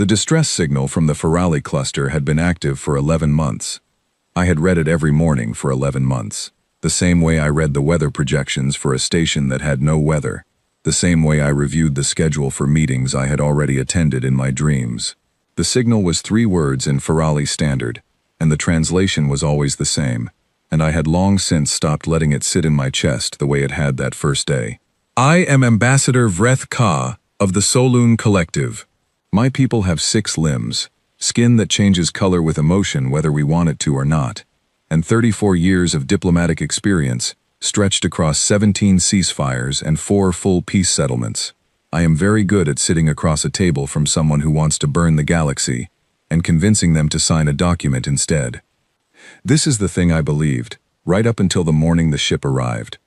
The distress signal from the Ferali cluster had been active for 11 months. I had read it every morning for 11 months. The same way I read the weather projections for a station that had no weather. The same way I reviewed the schedule for meetings I had already attended in my dreams. The signal was 3 words in Ferali Standard, and the translation was always the same, and I had long since stopped letting it sit in my chest the way it had that first day. I am Ambassador Vreth Ka of the Soloon Collective. My people have 6 limbs, skin that changes color with emotion whether we want it to or not, and 34 years of diplomatic experience stretched across 17 ceasefires and 4 full peace settlements. I am very good at sitting across a table from someone who wants to burn the galaxy and convincing them to sign a document instead. This is the thing I believed, right up until the morning the ship arrived.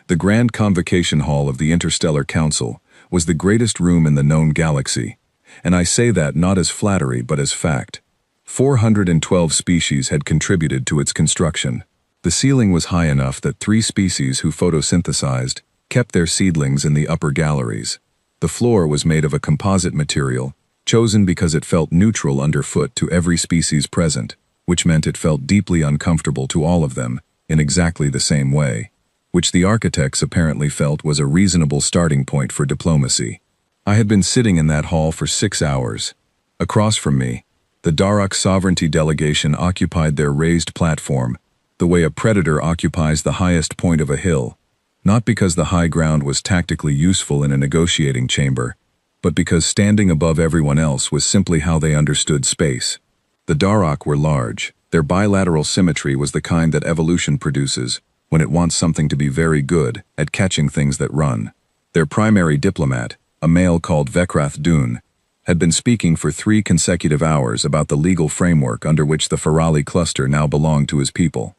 The Grand Convocation Hall of the Interstellar Council was the greatest room in the known galaxy, and I say that not as flattery but as fact. 412 species had contributed to its construction. The ceiling was high enough that 3 species who photosynthesized kept their seedlings in the upper galleries. The floor was made of a composite material, chosen because it felt neutral underfoot to every species present, which meant it felt deeply uncomfortable to all of them, in exactly the same way, which the architects apparently felt was a reasonable starting point for diplomacy. I had been sitting in that hall for 6 hours. Across from me, the Darok sovereignty delegation occupied their raised platform, the way a predator occupies the highest point of a hill, not because the high ground was tactically useful in a negotiating chamber, but because standing above everyone else was simply how they understood space. The Darok were large. Their bilateral symmetry was the kind that evolution produces when it wants something to be very good at catching things that run. Their primary diplomat, a male called Vekrath Dune, had been speaking for 3 consecutive hours about the legal framework under which the Ferali cluster now belonged to his people.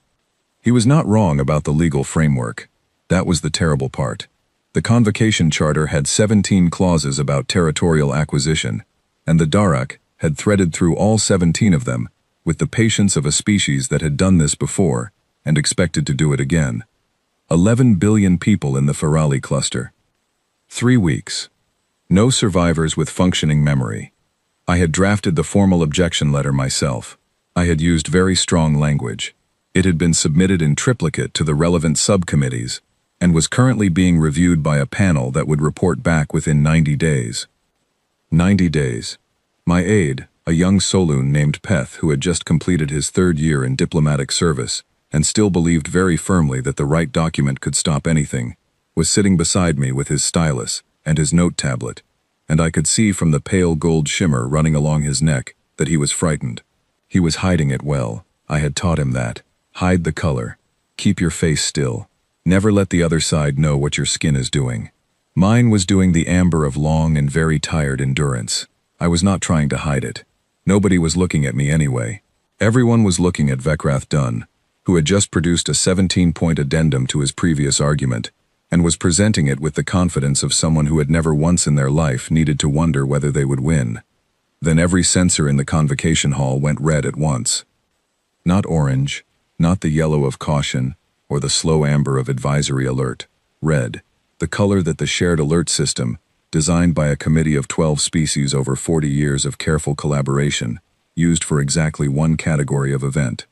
He was not wrong about the legal framework. That was the terrible part. The Convocation Charter had 17 clauses about territorial acquisition, and the Darok had threaded through all 17 of them with the patience of a species that had done this before and expected to do it again. 11 billion people in the Ferali cluster. 3 weeks. No survivors with functioning memory. I had drafted the formal objection letter myself. I had used very strong language. It had been submitted in triplicate to the relevant subcommittees and was currently being reviewed by a panel that would report back within 90 days. 90 days. My aide, a young Soloon named Peth who had just completed his 3rd year in diplomatic service and still believed very firmly that the right document could stop anything, was sitting beside me with his stylus and his note tablet, and I could see from the pale gold shimmer running along his neck that he was frightened. He was hiding it well. I had taught him that. Hide the color. Keep your face still. Never let the other side know what your skin is doing. Mine was doing the amber of long and very tired endurance. I was not trying to hide it. Nobody was looking at me anyway. Everyone was looking at Vekrath Dun, who had just produced a 17-point addendum to his previous argument, and was presenting it with the confidence of someone who had never once in their life needed to wonder whether they would win. Then every sensor in the convocation hall went red at once. Not orange, not the yellow of caution, or the slow amber of advisory alert. Red, the color that the shared alert system, designed by a committee of 12 species over 40 years of careful collaboration, used for exactly one category of event.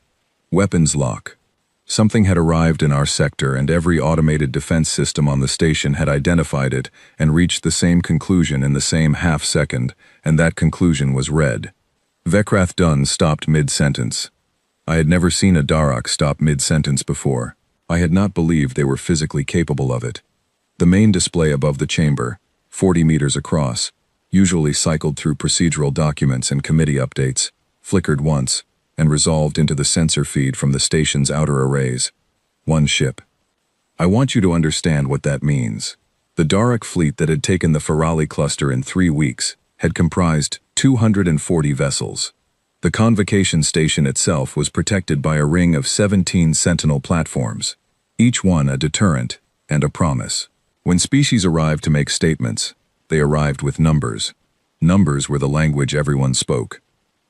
Weapons lock. Something had arrived in our sector and every automated defense system on the station had identified it and reached the same conclusion in the same half-second, and that conclusion was red. Vekrath Dun stopped mid-sentence. I had never seen a Darok stop mid-sentence before. I had not believed they were physically capable of it. The main display above the chamber, 40 meters across, usually cycled through procedural documents and committee updates, flickered once, and resolved into the sensor feed from the station's outer arrays. 1 ship. I want you to understand what that means. The Darok fleet that had taken the Ferali cluster in 3 weeks had comprised 240 vessels. The convocation station itself was protected by a ring of 17 sentinel platforms, each one a deterrent and a promise. When species arrived to make statements, they arrived with numbers. Numbers were the language everyone spoke.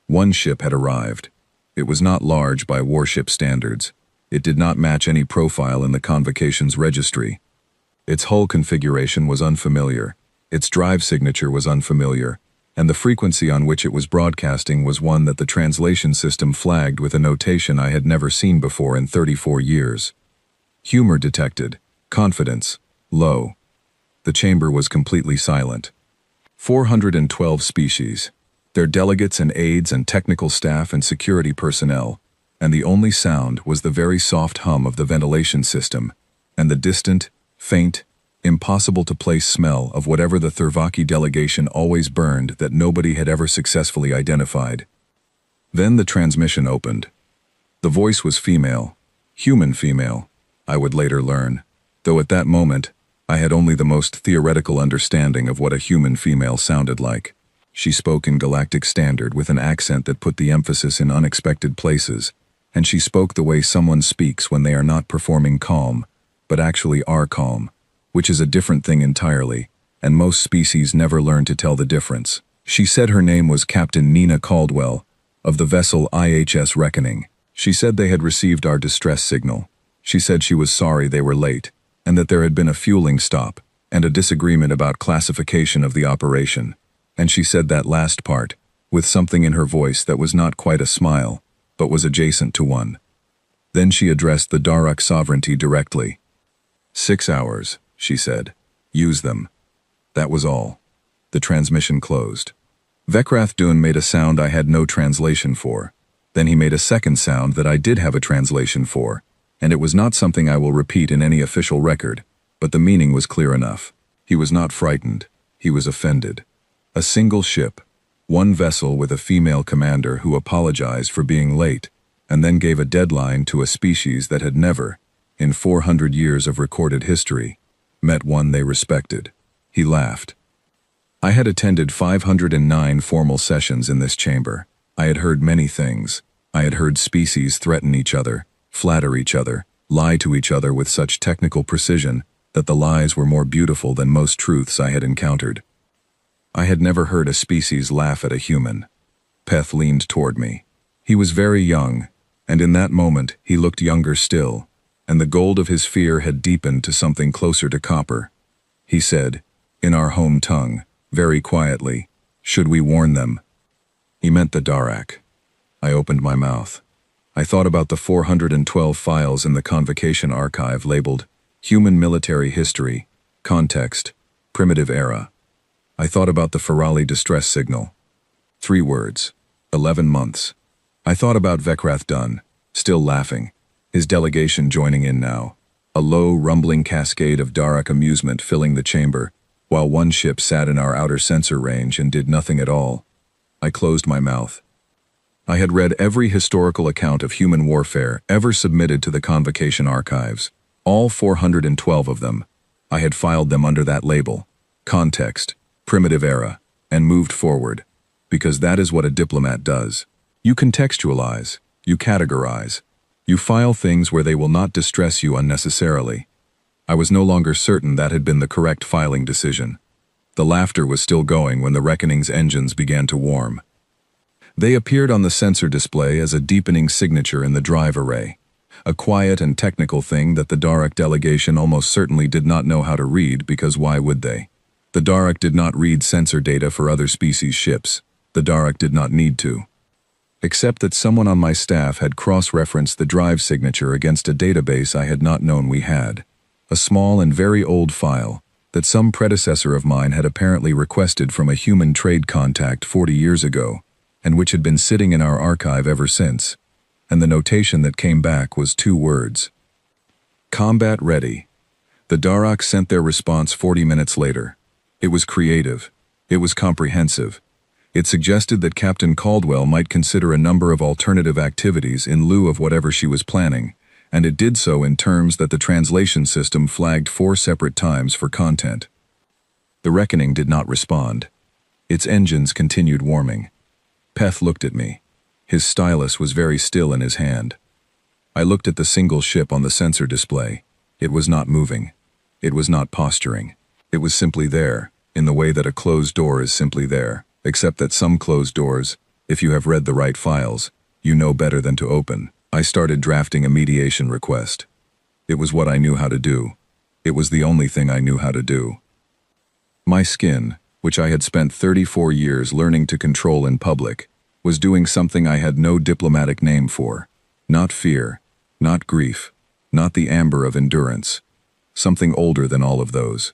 1 ship had arrived. It was not large by warship standards. It did not match any profile in the convocation's registry. Its hull configuration was unfamiliar. Its drive signature was unfamiliar. and the frequency on which it was broadcasting was one that the translation system flagged with a notation I had never seen before in 34 years. Humor detected. Confidence. Low. The chamber was completely silent. 412 species, their delegates and aides and technical staff and security personnel, and the only sound was the very soft hum of the ventilation system, and the distant, faint, impossible-to-place smell of whatever the Thervaki delegation always burned that nobody had ever successfully identified. Then the transmission opened. The voice was female, human female, I would later learn, though at that moment, I had only the most theoretical understanding of what a human female sounded like. She spoke in Galactic Standard with an accent that put the emphasis in unexpected places, and she spoke the way someone speaks when they are not performing calm, but actually are calm, which is a different thing entirely, and most species never learn to tell the difference. She said her name was Captain Nina Caldwell, of the vessel IHS Reckoning. She said they had received our distress signal. She said she was sorry they were late, and that there had been a fueling stop, and a disagreement about classification of the operation. And she said that last part, with something in her voice that was not quite a smile, but was adjacent to one. Then she addressed the Daruk sovereignty directly. 6 hours, she said. Use them. That was all. The transmission closed. Vekrath Dun made a sound I had no translation for. Then he made a second sound that I did have a translation for, and it was not something I will repeat in any official record, but the meaning was clear enough. He was not frightened. He was offended. A single ship, one vessel with a female commander who apologized for being late, and then gave a deadline to a species that had never, in 400 years of recorded history, met one they respected. He laughed. I had attended 509 formal sessions in this chamber. I had heard many things. I had heard species threaten each other, flatter each other, lie to each other with such technical precision that the lies were more beautiful than most truths I had encountered. I had never heard a species laugh at a human. Peth leaned toward me. He was very young, and in that moment he looked younger still, and the gold of his fear had deepened to something closer to copper. He said, in our home tongue, very quietly, "Should we warn them?" He meant the Darak. I opened my mouth. I thought about the 412 files in the Convocation Archive labeled Human Military History, Context, Primitive Era. I thought about the Ferali distress signal. 3 words. 11 months. I thought about Vekrath Dun, still laughing, his delegation joining in now, a low, rumbling cascade of Darak amusement filling the chamber, while one ship sat in our outer sensor range and did nothing at all. I closed my mouth. I had read every historical account of human warfare ever submitted to the Convocation Archives, all 412 of them. I had filed them under that label, Context, Primitive Era, and moved forward, because that is what a diplomat does. You contextualize, you categorize, you file things where they will not distress you unnecessarily. I was no longer certain that had been the correct filing decision. The laughter was still going when the Reckoning's engines began to warm. They appeared on the sensor display as a deepening signature in the drive array, a quiet and technical thing that the Darak delegation almost certainly did not know how to read, because why would they? The Darak did not read sensor data for other species' ships. The Darak did not need to. Except that someone on my staff had cross-referenced the drive signature against a database I had not known we had. A small and very old file that some predecessor of mine had apparently requested from a human trade contact 40 years ago, and which had been sitting in our archive ever since. And the notation that came back was 2 words. Combat ready. The Darak sent their response 40 minutes later. It was creative. It was comprehensive. It suggested that Captain Caldwell might consider a number of alternative activities in lieu of whatever she was planning, and it did so in terms that the translation system flagged 4 separate times for content. The Reckoning did not respond. Its engines continued warming. Peth looked at me. His stylus was very still in his hand. I looked at the single ship on the sensor display. It was not moving. It was not posturing. It was simply there, in the way that a closed door is simply there, except that some closed doors, if you have read the right files, you know better than to open. I started drafting a mediation request. It was what I knew how to do. It was the only thing I knew how to do. My skin, which I had spent 34 years learning to control in public, was doing something I had no diplomatic name for. Not fear, not grief, not the amber of endurance. Something older than all of those.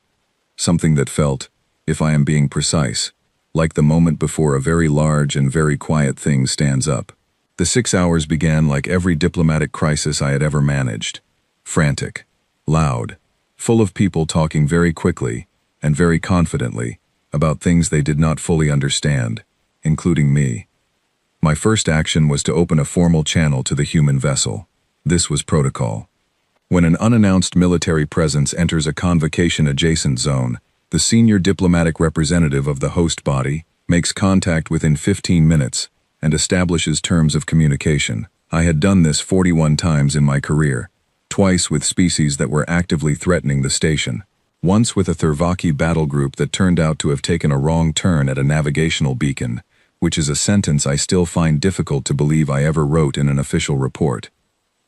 Something that felt, if I am being precise, like the moment before a very large and very quiet thing stands up. The 6 hours began like every diplomatic crisis I had ever managed. Frantic, loud, full of people talking very quickly and very confidently about things they did not fully understand, including me. My first action was to open a formal channel to the human vessel. This was protocol. When an unannounced military presence enters a convocation-adjacent zone, the senior diplomatic representative of the host body makes contact within 15 minutes and establishes terms of communication. I had done this 41 times in my career, twice with species that were actively threatening the station, once with a Thervaki battle group that turned out to have taken a wrong turn at a navigational beacon, which is a sentence I still find difficult to believe I ever wrote in an official report.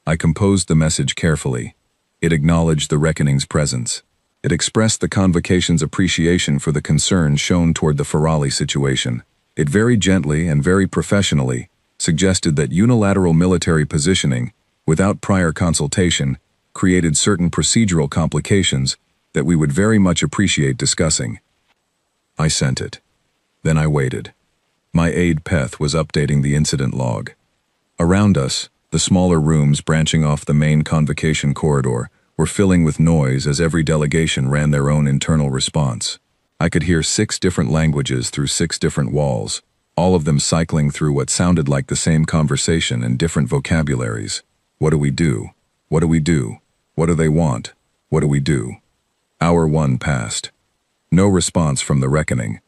I composed the message carefully. It acknowledged the reckoning's presence. It expressed the convocation's appreciation for the concern shown toward the Ferali situation. It very gently and very professionally suggested that unilateral military positioning, without prior consultation, created certain procedural complications that we would very much appreciate discussing. I sent it. Then I waited. My aide Peth was updating the incident log. Around us, the smaller rooms branching off the main convocation corridor were filling with noise as every delegation ran their own internal response. I could hear 6 different languages through 6 different walls, all of them cycling through what sounded like the same conversation in different vocabularies. What do we do? What do we do? What do they want? What do we do? Hour 1 passed. No response from the reckoning.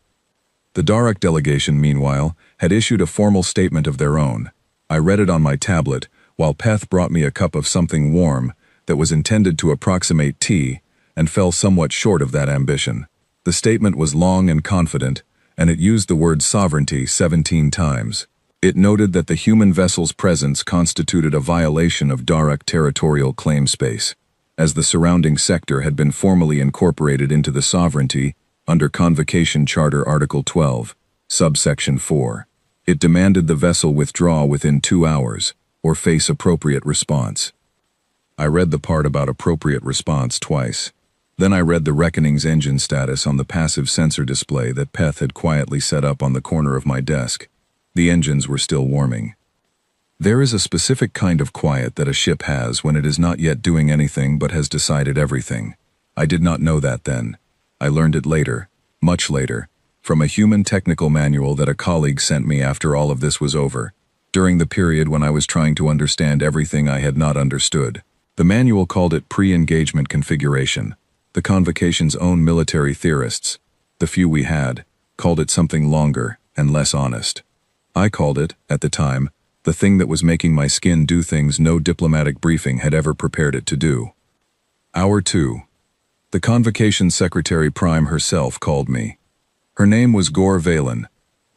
The Daruk delegation, meanwhile, had issued a formal statement of their own. I read it on my tablet, while Peth brought me a cup of something warm that was intended to approximate tea and fell somewhat short of that ambition. The statement was long and confident, and it used the word sovereignty 17 times. It noted that the human vessel's presence constituted a violation of Daruk territorial claim space, as the surrounding sector had been formally incorporated into the sovereignty under Convocation Charter Article 12, subsection 4. It demanded the vessel withdraw within 2 hours, or face appropriate response. I read the part about appropriate response twice. Then I read the reckoning's engine status on the passive sensor display that Peth had quietly set up on the corner of my desk. The engines were still warming. There is a specific kind of quiet that a ship has when it is not yet doing anything but has decided everything. I did not know that then. I learned it later, much later, from a human technical manual that a colleague sent me after all of this was over, during the period when I was trying to understand everything I had not understood. The manual called it pre-engagement configuration. The convocation's own military theorists, the few we had, called it something longer and less honest. I called it, at the time, the thing that was making my skin do things no diplomatic briefing had ever prepared it to do. Hour 2. The convocation secretary prime herself called me. Her name was Gor Valen,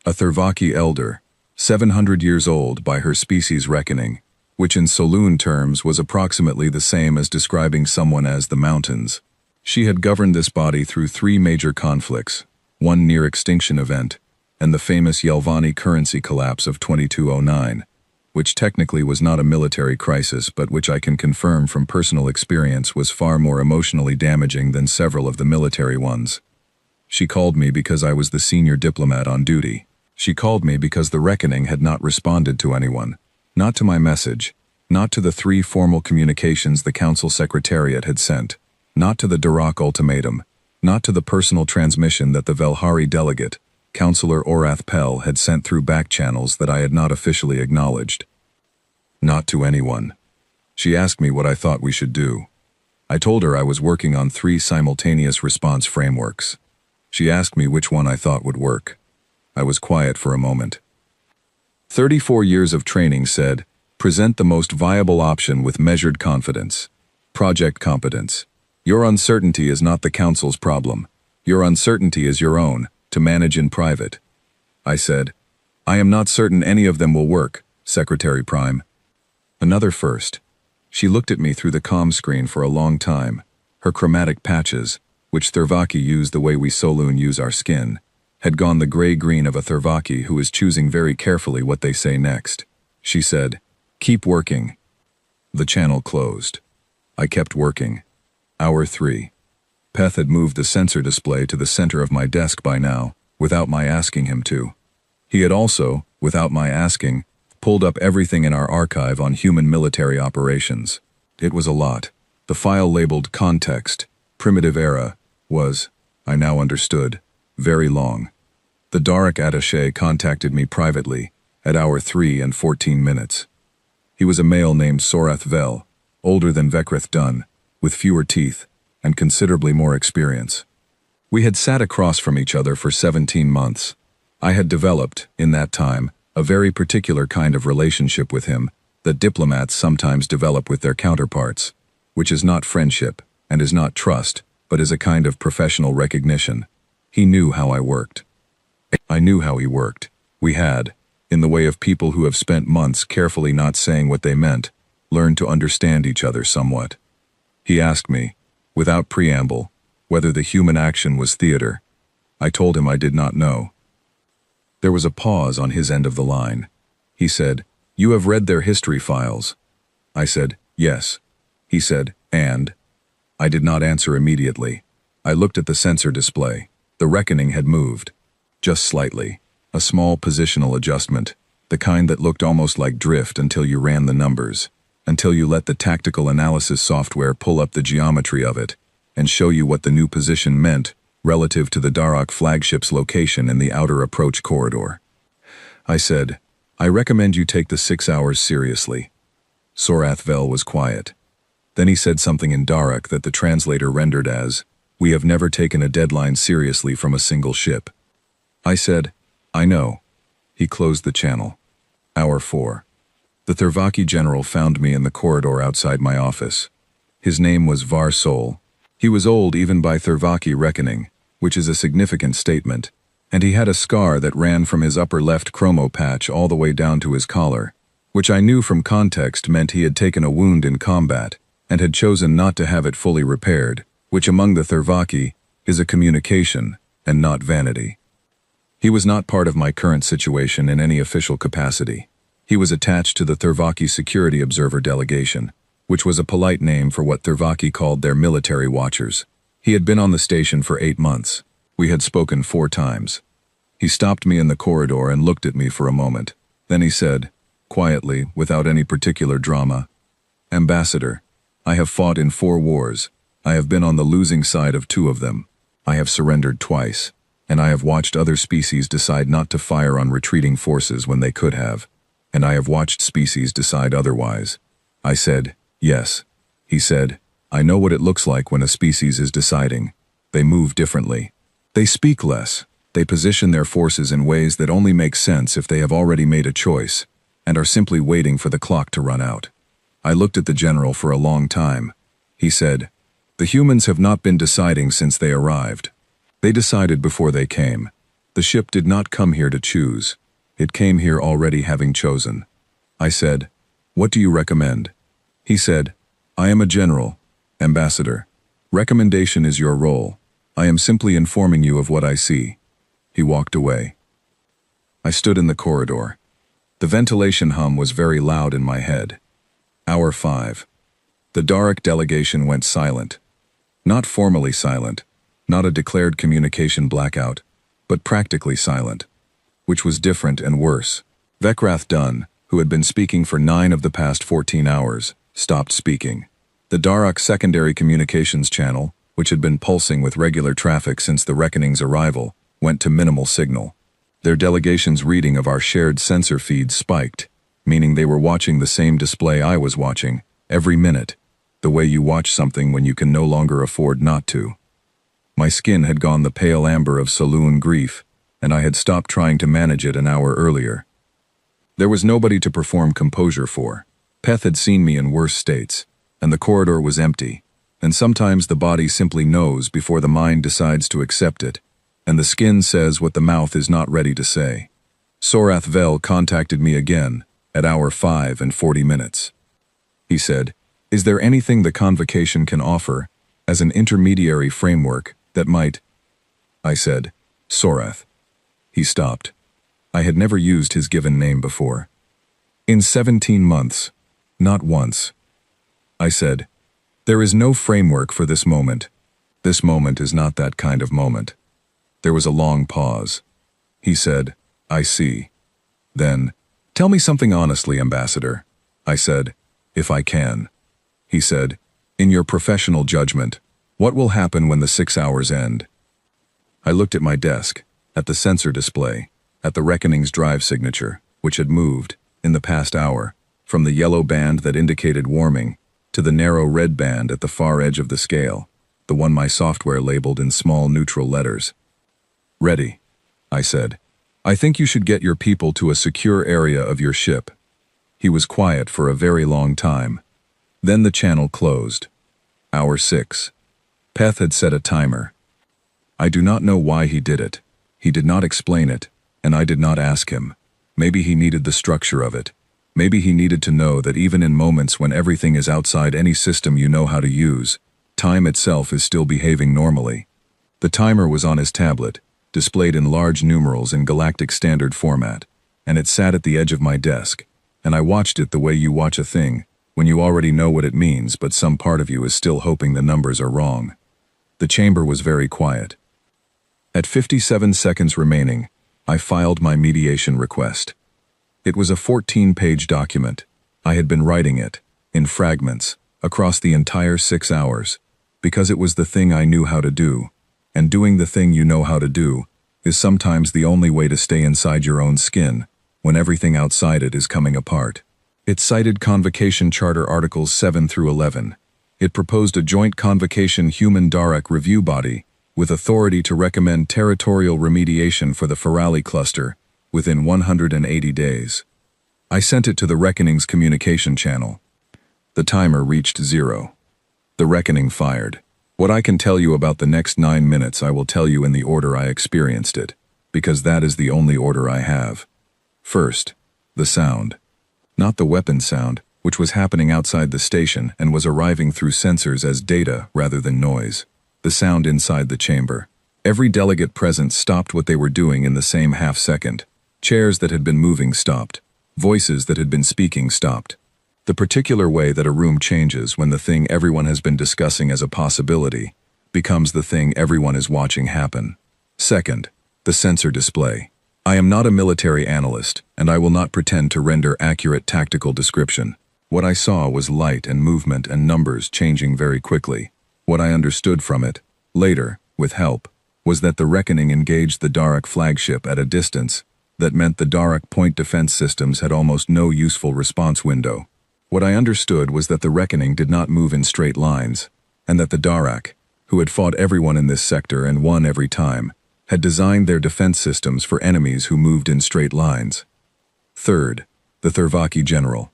a Thervaki elder, 700 years old by her species reckoning, which in Saloon terms was approximately the same as describing someone as the mountains. She had governed this body through 3 major conflicts, one near-extinction event, and the famous Yelvani currency collapse of 2209, which technically was not a military crisis but which I can confirm from personal experience was far more emotionally damaging than several of the military ones. She called me because I was the senior diplomat on duty. She called me because the reckoning had not responded to anyone, not to my message, not to the 3 formal communications the council secretariat had sent, not to the Daruk ultimatum, not to the personal transmission that the Velhari delegate, Councillor Orath Pell, had sent through back channels that I had not officially acknowledged. Not to anyone. She asked me what I thought we should do. I told her I was working on 3 simultaneous response frameworks. She asked me which one I thought would work. I was quiet for a moment. 34 years of training said, present the most viable option with measured confidence. Project competence. Your uncertainty is not the council's problem. Your uncertainty is your own, to manage in private. I said, I am not certain any of them will work, Secretary Prime. Another first. She looked at me through the comm screen for a long time, her chromatic patches, which Thervaki use the way we Soloon use our skin, had gone the gray-green of a Thervaki who is choosing very carefully what they say next. She said, "Keep working." The channel closed. I kept working. Hour 3. Peth had moved the sensor display to the center of my desk by now, without my asking him to. He had also, without my asking, pulled up everything in our archive on human military operations. It was a lot. The file labeled Context, Primitive Era, was, I now understood, very long. The Daruk attaché contacted me privately at hour 3 and 14 minutes. He was a male named Sorath Vel, older than Vekrith Dunn, with fewer teeth and considerably more experience. We had sat across from each other for 17 months. I had developed, in that time, a very particular kind of relationship with him that diplomats sometimes develop with their counterparts, which is not friendship and is not trust, but is a kind of professional recognition. He knew how I worked. I knew how he worked. We had, in the way of people who have spent months carefully not saying what they meant, learned to understand each other somewhat. He asked me, without preamble, whether the human action was theater. I told him I did not know. There was a pause on his end of the line. He said, "You have read their history files." I said, "Yes." He said, "And?" I did not answer immediately. I looked at the sensor display. The reckoning had moved. Just slightly. A small positional adjustment, the kind that looked almost like drift until you ran the numbers, until you let the tactical analysis software pull up the geometry of it and show you what the new position meant relative to the Daruk flagship's location in the outer approach corridor. I said, "I recommend you take the 6 hours seriously." Sorath Vel was quiet. Then he said something in Daruk that the translator rendered as, "We have never taken a deadline seriously from a single ship." I said, "I know." He closed the channel. Hour 4. The Thervaki general found me in the corridor outside my office. His name was Var Sol. He was old even by Thervaki reckoning, which is a significant statement, and he had a scar that ran from his upper left chromo patch all the way down to his collar, which I knew from context meant he had taken a wound in combat and had chosen not to have it fully repaired, which among the Thervaki is a communication and not vanity. He was not part of my current situation in any official capacity. He was attached to the Thervaki Security Observer Delegation, which was a polite name for what Thervaki called their military watchers. He had been on the station for 8 months. We had spoken 4 times. He stopped me in the corridor and looked at me for a moment. Then he said, quietly, without any particular drama, "Ambassador, I have fought in 4 wars. I have been on the losing side of 2 of them. I have surrendered twice, and I have watched other species decide not to fire on retreating forces when they could have, and I have watched species decide otherwise." I said, "Yes." He said, "I know what it looks like when a species is deciding. They move differently. They speak less. They position their forces in ways that only make sense if they have already made a choice, and are simply waiting for the clock to run out." I looked at the general for a long time. He said, "The humans have not been deciding since they arrived. They decided before they came. The ship did not come here to choose. It came here already having chosen." I said, "What do you recommend?" He said, "I am a general, Ambassador. Recommendation is your role. I am simply informing you of what I see." He walked away. I stood in the corridor. The ventilation hum was very loud in my head. Hour 5. The Daruk delegation went silent. Not formally silent, not a declared communication blackout, but practically silent, which was different and worse. Vekrath Dunn, who had been speaking for 9 of the past 14 hours, stopped speaking. The Daruk secondary communications channel, which had been pulsing with regular traffic since the Reckoning's arrival, went to minimal signal. Their delegation's reading of our shared sensor feeds spiked, meaning they were watching the same display I was watching, every minute, the way you watch something when you can no longer afford not to. My skin had gone the pale amber of saloon grief, and I had stopped trying to manage it an hour earlier. There was nobody to perform composure for. Peth had seen me in worse states, and the corridor was empty, and sometimes the body simply knows before the mind decides to accept it, and the skin says what the mouth is not ready to say. Sorath Vel contacted me again, at hour 5 and 40 minutes. He said, "Is there anything the convocation can offer, as an intermediary framework, that might—" I said, "Sorath, He stopped. I had never used his given name before. In 17 months. Not once. I said, "There is no framework for this moment. This moment is not that kind of moment." There was a long pause. He said, "I see." Then, "Tell me something honestly, Ambassador." I said, "If I can." He said, "In your professional judgment, what will happen when the 6 hours end?" I looked at my desk, at the sensor display, at the Reckoning's drive signature, which had moved, in the past hour, from the yellow band that indicated warming to the narrow red band at the far edge of the scale, the one my software labeled in small neutral letters. "Ready," I said. "I think you should get your people to a secure area of your ship." He was quiet for a very long time. Then the channel closed. Hour 6. Peth had set a timer. I do not know why he did it. He did not explain it, and I did not ask him. Maybe he needed the structure of it. Maybe he needed to know that even in moments when everything is outside any system you know how to use, time itself is still behaving normally. The timer was on his tablet, displayed in large numerals in Galactic standard format, and it sat at the edge of my desk, and I watched it the way you watch a thing, when you already know what it means but some part of you is still hoping the numbers are wrong. The chamber was very quiet. At 57 seconds remaining, I filed my mediation request. It was a 14-page document. I had been writing it, in fragments, across the entire 6 hours, because it was the thing I knew how to do, and doing the thing you know how to do is sometimes the only way to stay inside your own skin when everything outside it is coming apart. It cited Convocation Charter Articles 7 through 11. It proposed a joint convocation human Darek review body with authority to recommend territorial remediation for the Ferali cluster within 180 days. I sent it to the Reckoning's communication channel. The timer reached 0. The Reckoning fired. What I can tell you about the next 9 minutes I will tell you in the order I experienced it, because that is the only order I have. First, the sound. Not the weapon sound, which was happening outside the station and was arriving through sensors as data rather than noise. The sound inside the chamber. Every delegate present stopped what they were doing in the same half-second. Chairs that had been moving stopped. Voices that had been speaking stopped. The particular way that a room changes when the thing everyone has been discussing as a possibility becomes the thing everyone is watching happen. Second, the sensor display. I am not a military analyst, and I will not pretend to render accurate tactical description. What I saw was light and movement and numbers changing very quickly. What I understood from it, later, with help, was that the Reckoning engaged the Darek flagship at a distance that meant the Darek point defense systems had almost no useful response window. What I understood was that the Reckoning did not move in straight lines, and that the Darek, who had fought everyone in this sector and won every time, had designed their defense systems for enemies who moved in straight lines. Third, the Thervaki general.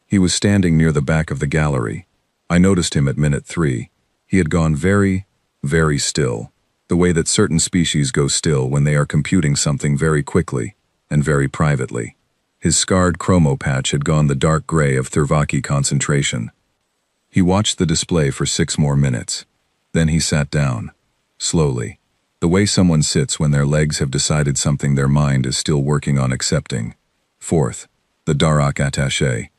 He was standing near the back of the gallery. I noticed him at minute 3. He had gone very, very still, the way that certain species go still when they are computing something very quickly and very privately. His scarred chromo patch had gone the dark gray of Thervaki concentration. He watched the display for 6 more minutes. Then he sat down, slowly, the way someone sits when their legs have decided something their mind is still working on accepting. Fourth, the Darok attaché.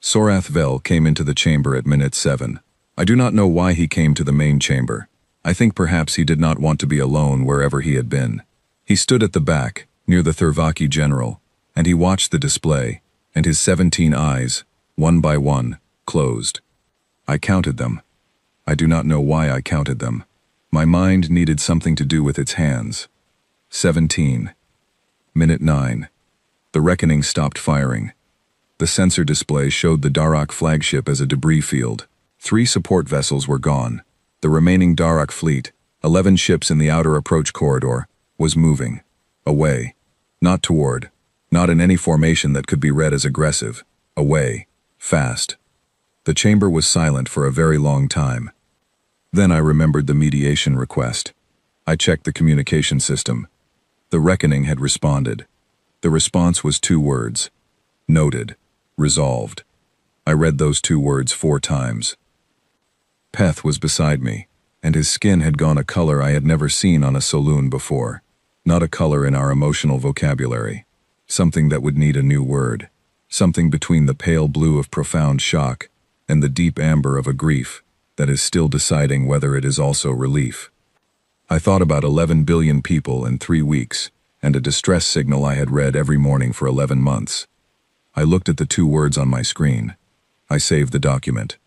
Sorath Vel came into the chamber at minute 7. I do not know why he came to the main chamber. I think perhaps he did not want to be alone wherever he had been. He stood at the back, near the Thervaki general, and he watched the display, and his 17 eyes, one by one, closed. I counted them. I do not know why I counted them. My mind needed something to do with its hands. 17. Minute 9. The Reckoning stopped firing. The sensor display showed the Darok flagship as a debris field. 3 support vessels were gone. The remaining Darok fleet, 11 ships in the outer approach corridor, was moving. Away. Not toward. Not in any formation that could be read as aggressive. Away. Fast. The chamber was silent for a very long time. Then I remembered the mediation request. I checked the communication system. The Reckoning had responded. The response was 2 words. Noted. Resolved. I read those 2 words 4 times. Peth was beside me, and his skin had gone a color I had never seen on a saloon before. not a color in our emotional vocabulary. Something that would need a new word. Something between the pale blue of profound shock and the deep amber of a grief that is still deciding whether it is also relief. I thought about 11 billion people in 3 weeks, and a distress signal I had read every morning for 11 months. I looked at the 2 words on my screen. I saved the document.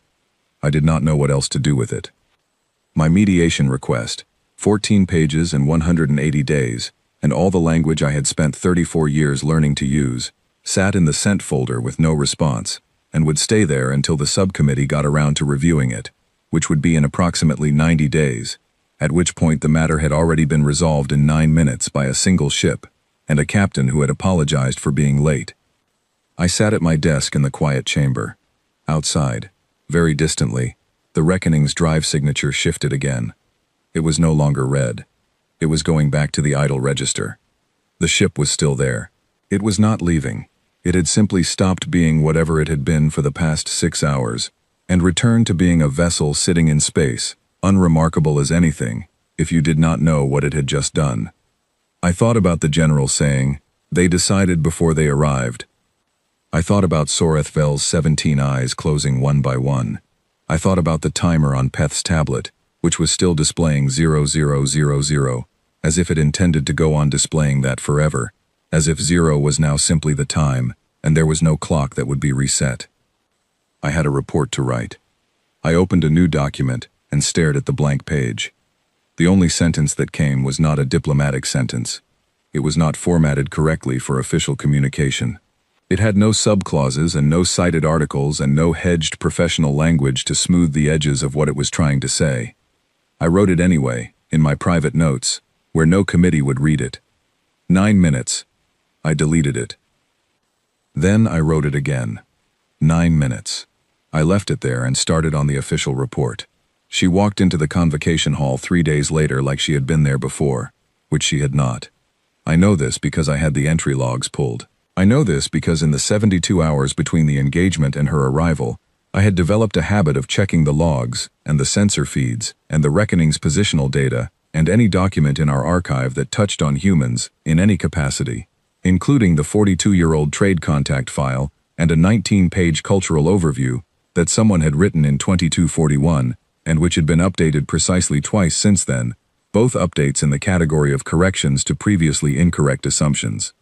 I did not know what else to do with it. My mediation request, 14 pages and 180 days, and all the language I had spent 34 years learning to use, sat in the sent folder with no response, and would stay there until the subcommittee got around to reviewing it, which would be in approximately 90 days, at which point the matter had already been resolved in 9 minutes by a single ship, and a captain who had apologized for being late. I sat at my desk in the quiet chamber. Outside, very distantly, the Reckoning's drive signature shifted again. It was no longer red. It was going back to the idle register. The ship was still there. It was not leaving. It had simply stopped being whatever it had been for the past 6 hours, and returned to being a vessel sitting in space, unremarkable as anything, if you did not know what it had just done. I thought about the general saying, "They decided before they arrived." I thought about Soreth Vel's 17 eyes closing one by one. I thought about the timer on Peth's tablet, which was still displaying 0000, as if it intended to go on displaying that forever, as if 0 was now simply the time, and there was no clock that would be reset. I had a report to write. I opened a new document and stared at the blank page. The only sentence that came was not a diplomatic sentence. It was not formatted correctly for official communication. It had no subclauses and no cited articles and no hedged professional language to smooth the edges of what it was trying to say. I wrote it anyway, in my private notes, where no committee would read it. 9 minutes. I deleted it. Then I wrote it again. 9 minutes. I left it there and started on the official report. She walked into the convocation hall 3 days later like she had been there before, which she had not. I know this because I had the entry logs pulled. I know this because in the 72 hours between the engagement and her arrival, I had developed a habit of checking the logs, and the sensor feeds, and the Reckoning's positional data, and any document in our archive that touched on humans, in any capacity, including the 42-year-old trade contact file and a 19-page cultural overview that someone had written in 2241, and which had been updated precisely twice since then, both updates in the category of corrections to previously incorrect assumptions.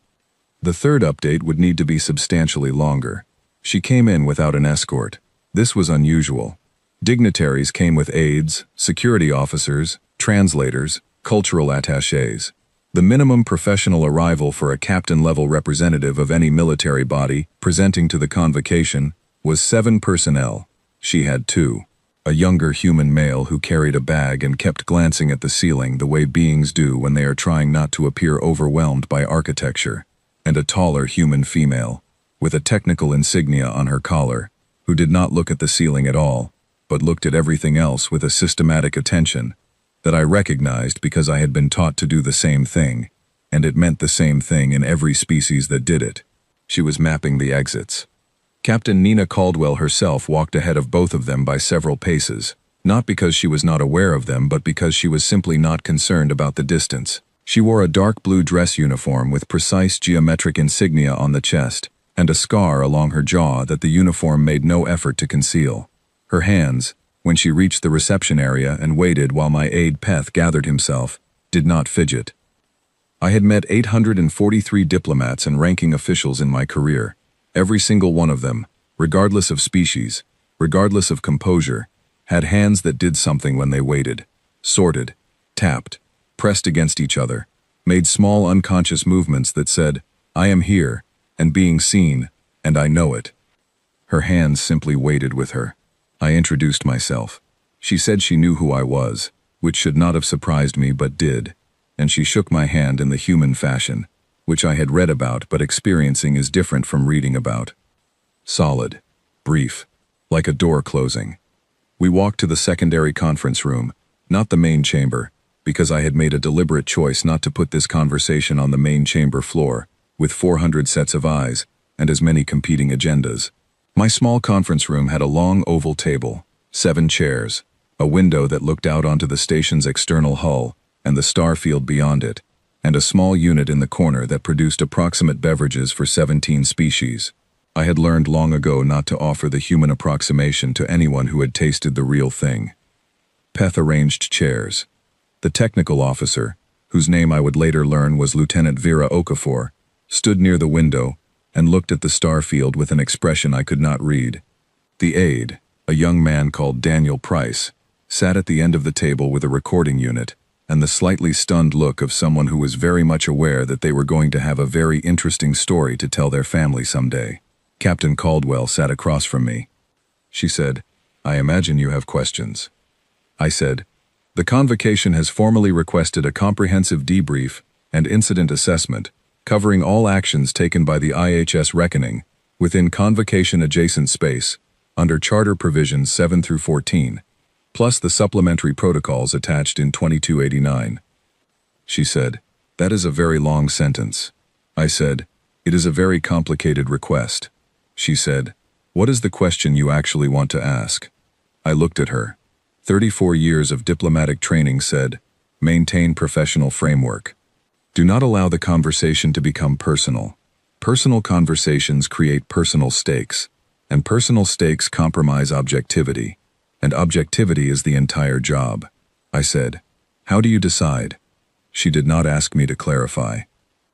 The third update would need to be substantially longer. She came in without an escort. This was unusual. Dignitaries came with aides, security officers, translators, cultural attachés. The minimum professional arrival for a captain-level representative of any military body presenting to the convocation was 7 personnel. She had 2. A younger human male who carried a bag and kept glancing at the ceiling the way beings do when they are trying not to appear overwhelmed by architecture, and a taller human female, with a technical insignia on her collar, who did not look at the ceiling at all, but looked at everything else with a systematic attention that I recognized because I had been taught to do the same thing, and it meant the same thing in every species that did it. She was mapping the exits. Captain Nina Caldwell herself walked ahead of both of them by several paces, not because she was not aware of them but because she was simply not concerned about the distance. She wore a dark blue dress uniform with precise geometric insignia on the chest, and a scar along her jaw that the uniform made no effort to conceal. Her hands, when she reached the reception area and waited while my aide Peth gathered himself, did not fidget. I had met 843 diplomats and ranking officials in my career. Every single one of them, regardless of species, regardless of composure, had hands that did something when they waited, sorted, tapped, pressed against each other, made small unconscious movements that said, "I am here, and being seen, and I know it." Her hands simply waited with her. I introduced myself. She said she knew who I was, which should not have surprised me but did, and she shook my hand in the human fashion, which I had read about but experiencing is different from reading about. Solid, brief, like a door closing. We walked to the secondary conference room, not the main chamber, because I had made a deliberate choice not to put this conversation on the main chamber floor, with 400 sets of eyes, and as many competing agendas. My small conference room had a long oval table, 7 chairs, a window that looked out onto the station's external hull, and the star field beyond it, and a small unit in the corner that produced approximate beverages for 17 species. I had learned long ago not to offer the human approximation to anyone who had tasted the real thing. Peth arranged chairs. The technical officer, whose name I would later learn was Lieutenant Vera Okafor, stood near the window and looked at the star field with an expression I could not read. The aide, a young man called Daniel Price, sat at the end of the table with a recording unit and the slightly stunned look of someone who was very much aware that they were going to have a very interesting story to tell their family someday. Captain Caldwell sat across from me. She said, "I imagine you have questions." I said, "The convocation has formally requested a comprehensive debrief and incident assessment covering all actions taken by the IHS Reckoning within convocation-adjacent space under Charter Provisions 7 through 14, plus the supplementary protocols attached in 2289. She said, "That is a very long sentence." I said, "It is a very complicated request." She said, "What is the question you actually want to ask?" I looked at her. 34 years of diplomatic training said, "Maintain professional framework. Do not allow the conversation to become personal. Personal conversations create personal stakes, and personal stakes compromise objectivity, and objectivity is the entire job." I said, "How do you decide?" She did not ask me to clarify.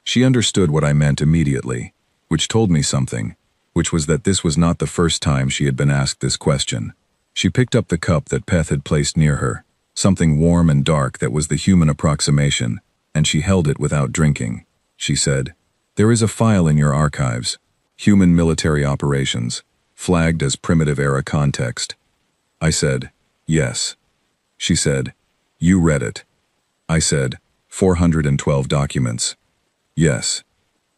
She understood what I meant immediately, which told me something, which was that this was not the first time she had been asked this question. She picked up the cup that Peth had placed near her, something warm and dark that was the human approximation, and she held it without drinking. She said, "There is a file in your archives, Human Military Operations, flagged as primitive era context." I said, "Yes." She said, "You read it." I said, 412 documents." "Yes."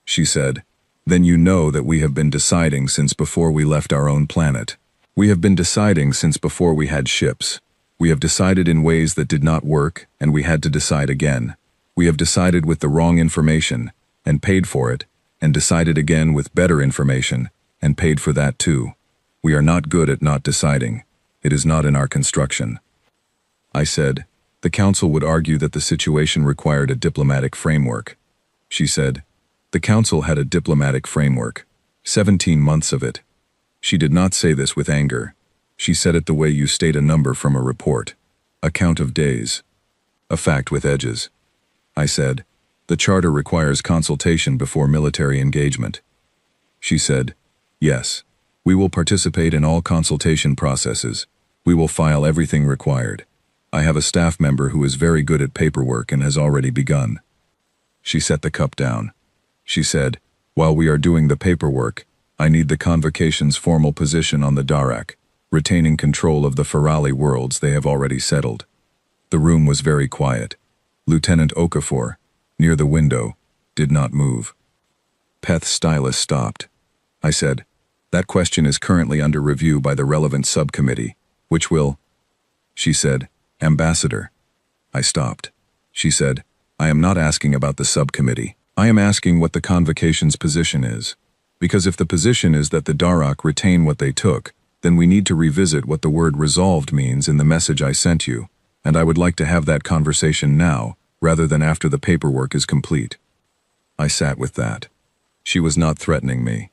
She said, "Then you know that we have been deciding since before we left our own planet. We have been deciding since before we had ships. We have decided in ways that did not work, and we had to decide again. We have decided with the wrong information, and paid for it, and decided again with better information, and paid for that too. We are not good at not deciding. It is not in our construction." I said, "The Council would argue that the situation required a diplomatic framework." She said, "The Council had a diplomatic framework. 17 months of it." She did not say this with anger. She said it the way you state a number from a report. A count of days. A fact with edges. I said, "The Charter requires consultation before military engagement." She said, "Yes. We will participate in all consultation processes. We will file everything required. I have a staff member who is very good at paperwork and has already begun." She set the cup down. She said, "While we are doing the paperwork, I need the convocation's formal position on the Darak, retaining control of the Ferali worlds they have already settled." The room was very quiet. Lieutenant Okafor, near the window, did not move. Peth's stylus stopped. I said, "That question is currently under review by the relevant subcommittee, which will—" She said, "Ambassador." I stopped. She said, "I am not asking about the subcommittee. I am asking what the convocation's position is. Because if the position is that the Darak retain what they took, then we need to revisit what the word resolved means in the message I sent you, and I would like to have that conversation now, rather than after the paperwork is complete." I sat with that. She was not threatening me.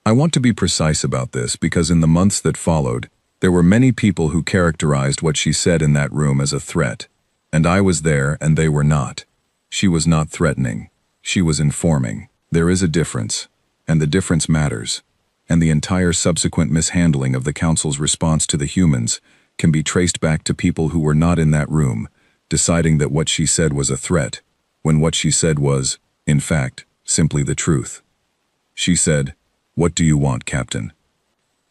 I want to be precise about this because in the months that followed, there were many people who characterized what she said in that room as a threat, and I was there and they were not. She was not threatening. She was informing. There is a difference, and the difference matters, and the entire subsequent mishandling of the Council's response to the humans can be traced back to people who were not in that room, deciding that what she said was a threat, when what she said was, in fact, simply the truth. She said, "What do you want, Captain?"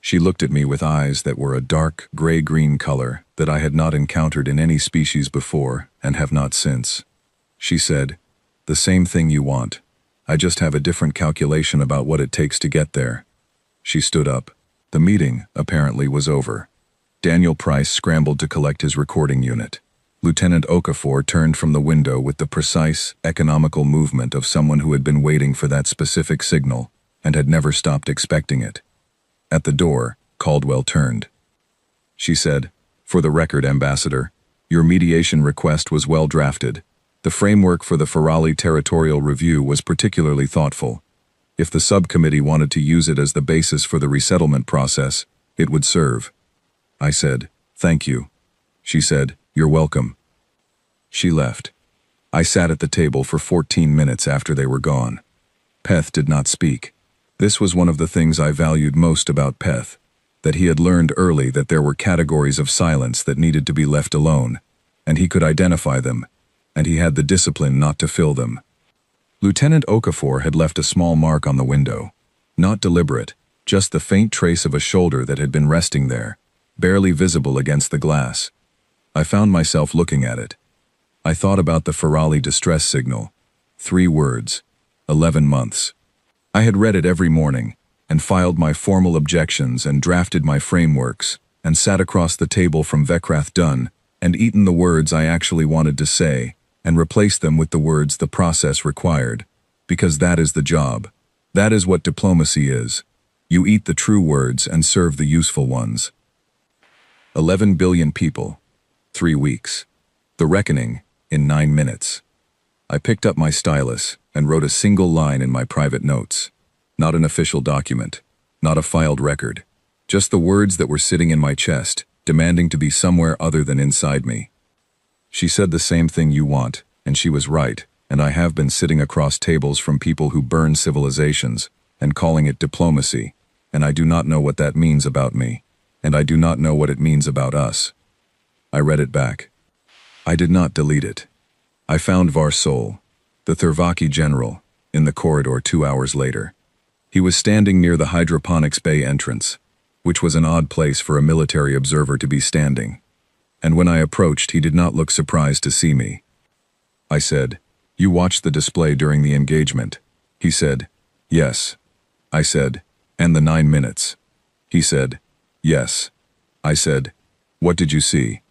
She looked at me with eyes that were a dark, gray-green color that I had not encountered in any species before and have not since. She said, "The same thing you want. I just have a different calculation about what it takes to get there." She stood up. The meeting, apparently, was over. Daniel Price scrambled to collect his recording unit. Lieutenant Okafor turned from the window with the precise, economical movement of someone who had been waiting for that specific signal and had never stopped expecting it. At the door, Caldwell turned. She said, "For the record, Ambassador, your mediation request was well drafted. The framework for the Farali Territorial Review was particularly thoughtful. If the subcommittee wanted to use it as the basis for the resettlement process, it would serve. I said, "Thank you." She said, "You're welcome." She left. I sat at the table for 14 minutes after they were gone. Peth did not speak. This was one of the things I valued most about Peth, that he had learned early that there were categories of silence that needed to be left alone, and he could identify them, and he had the discipline not to fill them. Lieutenant Okafor had left a small mark on the window. Not deliberate, just the faint trace of a shoulder that had been resting there, barely visible against the glass. I found myself looking at it. I thought about the Farali distress signal. 3 words. 11 months. I had read it every morning, and filed my formal objections and drafted my frameworks, and sat across the table from Vekrath Dunn, and eaten the words I actually wanted to say, and replaced them with the words the process required. Because that is the job. That is what diplomacy is. You eat the true words and serve the useful ones. 11 billion people. 3 weeks. The reckoning, in 9 minutes. I picked up my stylus and wrote a single line in my private notes. Not an official document, not a filed record. Just the words that were sitting in my chest, demanding to be somewhere other than inside me. She said the same thing you want, and she was right, and I have been sitting across tables from people who burn civilizations, and calling it diplomacy, and I do not know what that means about me, and I do not know what it means about us. I read it back. I did not delete it. I found Varsol, the Thervaki general, in the corridor 2 hours later. He was standing near the hydroponics bay entrance, which was an odd place for a military observer to be standing. And when I approached, he did not look surprised to see me. I said, "You watched the display during the engagement." He said, "Yes." I said, "And the 9 minutes?" He said, "Yes." I said, "What did you see?"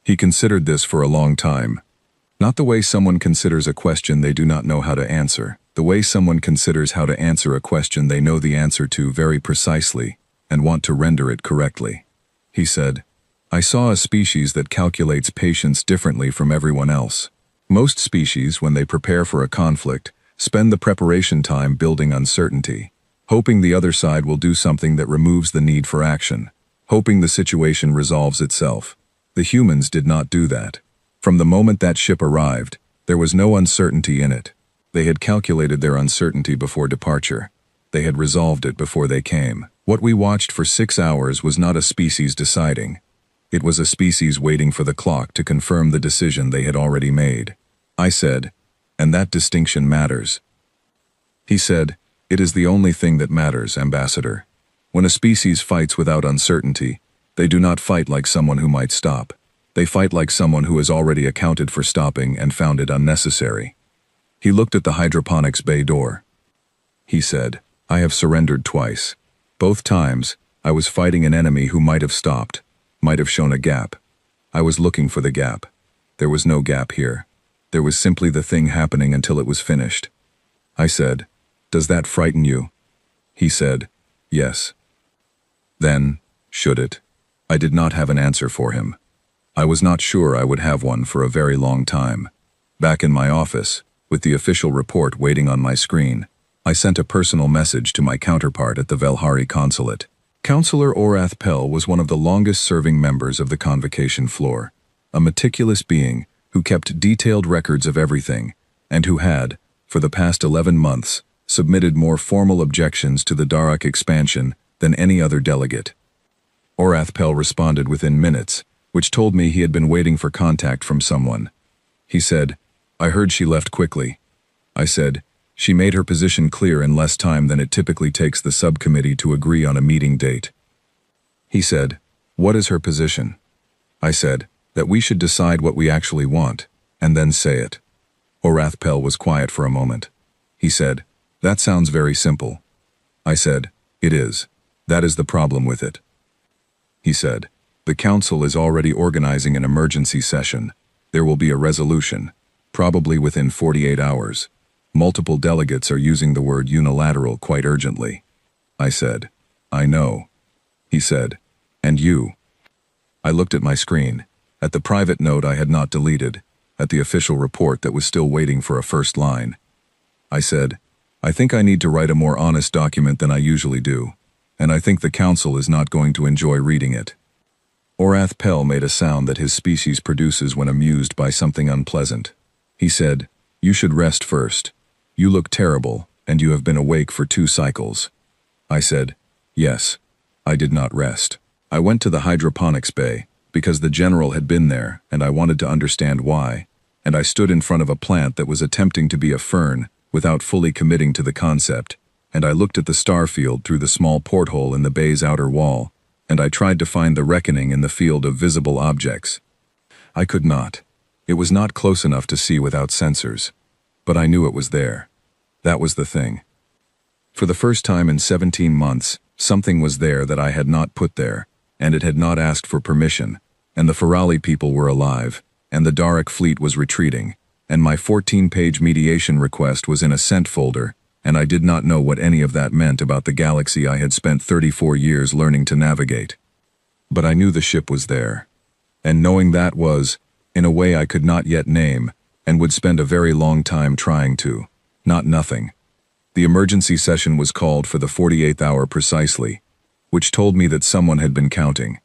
He considered this for a long time. Not the way someone considers a question they do not know how to answer, the way someone considers how to answer a question they know the answer to very precisely and want to render it correctly. He said, "I saw a species that calculates patience differently from everyone else. Most species, when they prepare for a conflict, spend the preparation time building uncertainty, hoping the other side will do something that removes the need for action, hoping the situation resolves itself. The humans did not do that. From the moment that ship arrived, there was no uncertainty in it. They had calculated their uncertainty before departure. They had resolved it before they came. What we watched for 6 hours was not a species deciding. It was a species waiting for the clock to confirm the decision they had already made." I said, "And that distinction matters." He said, "It is the only thing that matters, Ambassador. When a species fights without uncertainty, they do not fight like someone who might stop. They fight like someone who has already accounted for stopping and found it unnecessary." He looked at the hydroponics bay door. He said, "I have surrendered twice. Both times, I was fighting an enemy who might have stopped, might have shown a gap. I was looking for the gap. There was no gap here. There was simply the thing happening until it was finished." I said, "Does that frighten you?" He said, "Yes." Then, should it? I did not have an answer for him. I was not sure I would have one for a very long time. Back in my office, with the official report waiting on my screen, I sent a personal message to my counterpart at the Velhari consulate. Counselor Orath Pell was one of the longest-serving members of the convocation floor, a meticulous being who kept detailed records of everything, and who had, for the past 11 months, submitted more formal objections to the Darak expansion than any other delegate. Orath Pell responded within minutes, which told me he had been waiting for contact from someone. He said, "I heard she left quickly." I said, "She made her position clear in less time than it typically takes the subcommittee to agree on a meeting date." He said, "What is her position?" I said, "That we should decide what we actually want, and then say it." Orath Pell was quiet for a moment. He said, "That sounds very simple." I said, "It is. That is the problem with it." He said, "The council is already organizing an emergency session. There will be a resolution, probably within 48 hours. Multiple delegates are using the word unilateral quite urgently." I said, "I know." He said, "And you?" I looked at my screen, at the private note I had not deleted, at the official report that was still waiting for a first line. I said, "I think I need to write a more honest document than I usually do, and I think the council is not going to enjoy reading it." Orath Pell made a sound that his species produces when amused by something unpleasant. He said, "You should rest first. You look terrible, and you have been awake for 2 cycles." I said, "Yes." I did not rest. I went to the hydroponics bay, because the general had been there, and I wanted to understand why, and I stood in front of a plant that was attempting to be a fern without fully committing to the concept, and I looked at the star field through the small porthole in the bay's outer wall, and I tried to find the reckoning in the field of visible objects. I could not. It was not close enough to see without sensors, but I knew it was there. That was the thing. For the first time in 17 months, something was there that I had not put there, and it had not asked for permission, and the Ferali people were alive, and the Darak fleet was retreating, and my 14-page mediation request was in a sent folder, and I did not know what any of that meant about the galaxy I had spent 34 years learning to navigate. But I knew the ship was there. And knowing that was, in a way I could not yet name, and would spend a very long time trying to, not nothing. The emergency session was called for the 48th hour precisely, which told me that someone had been counting.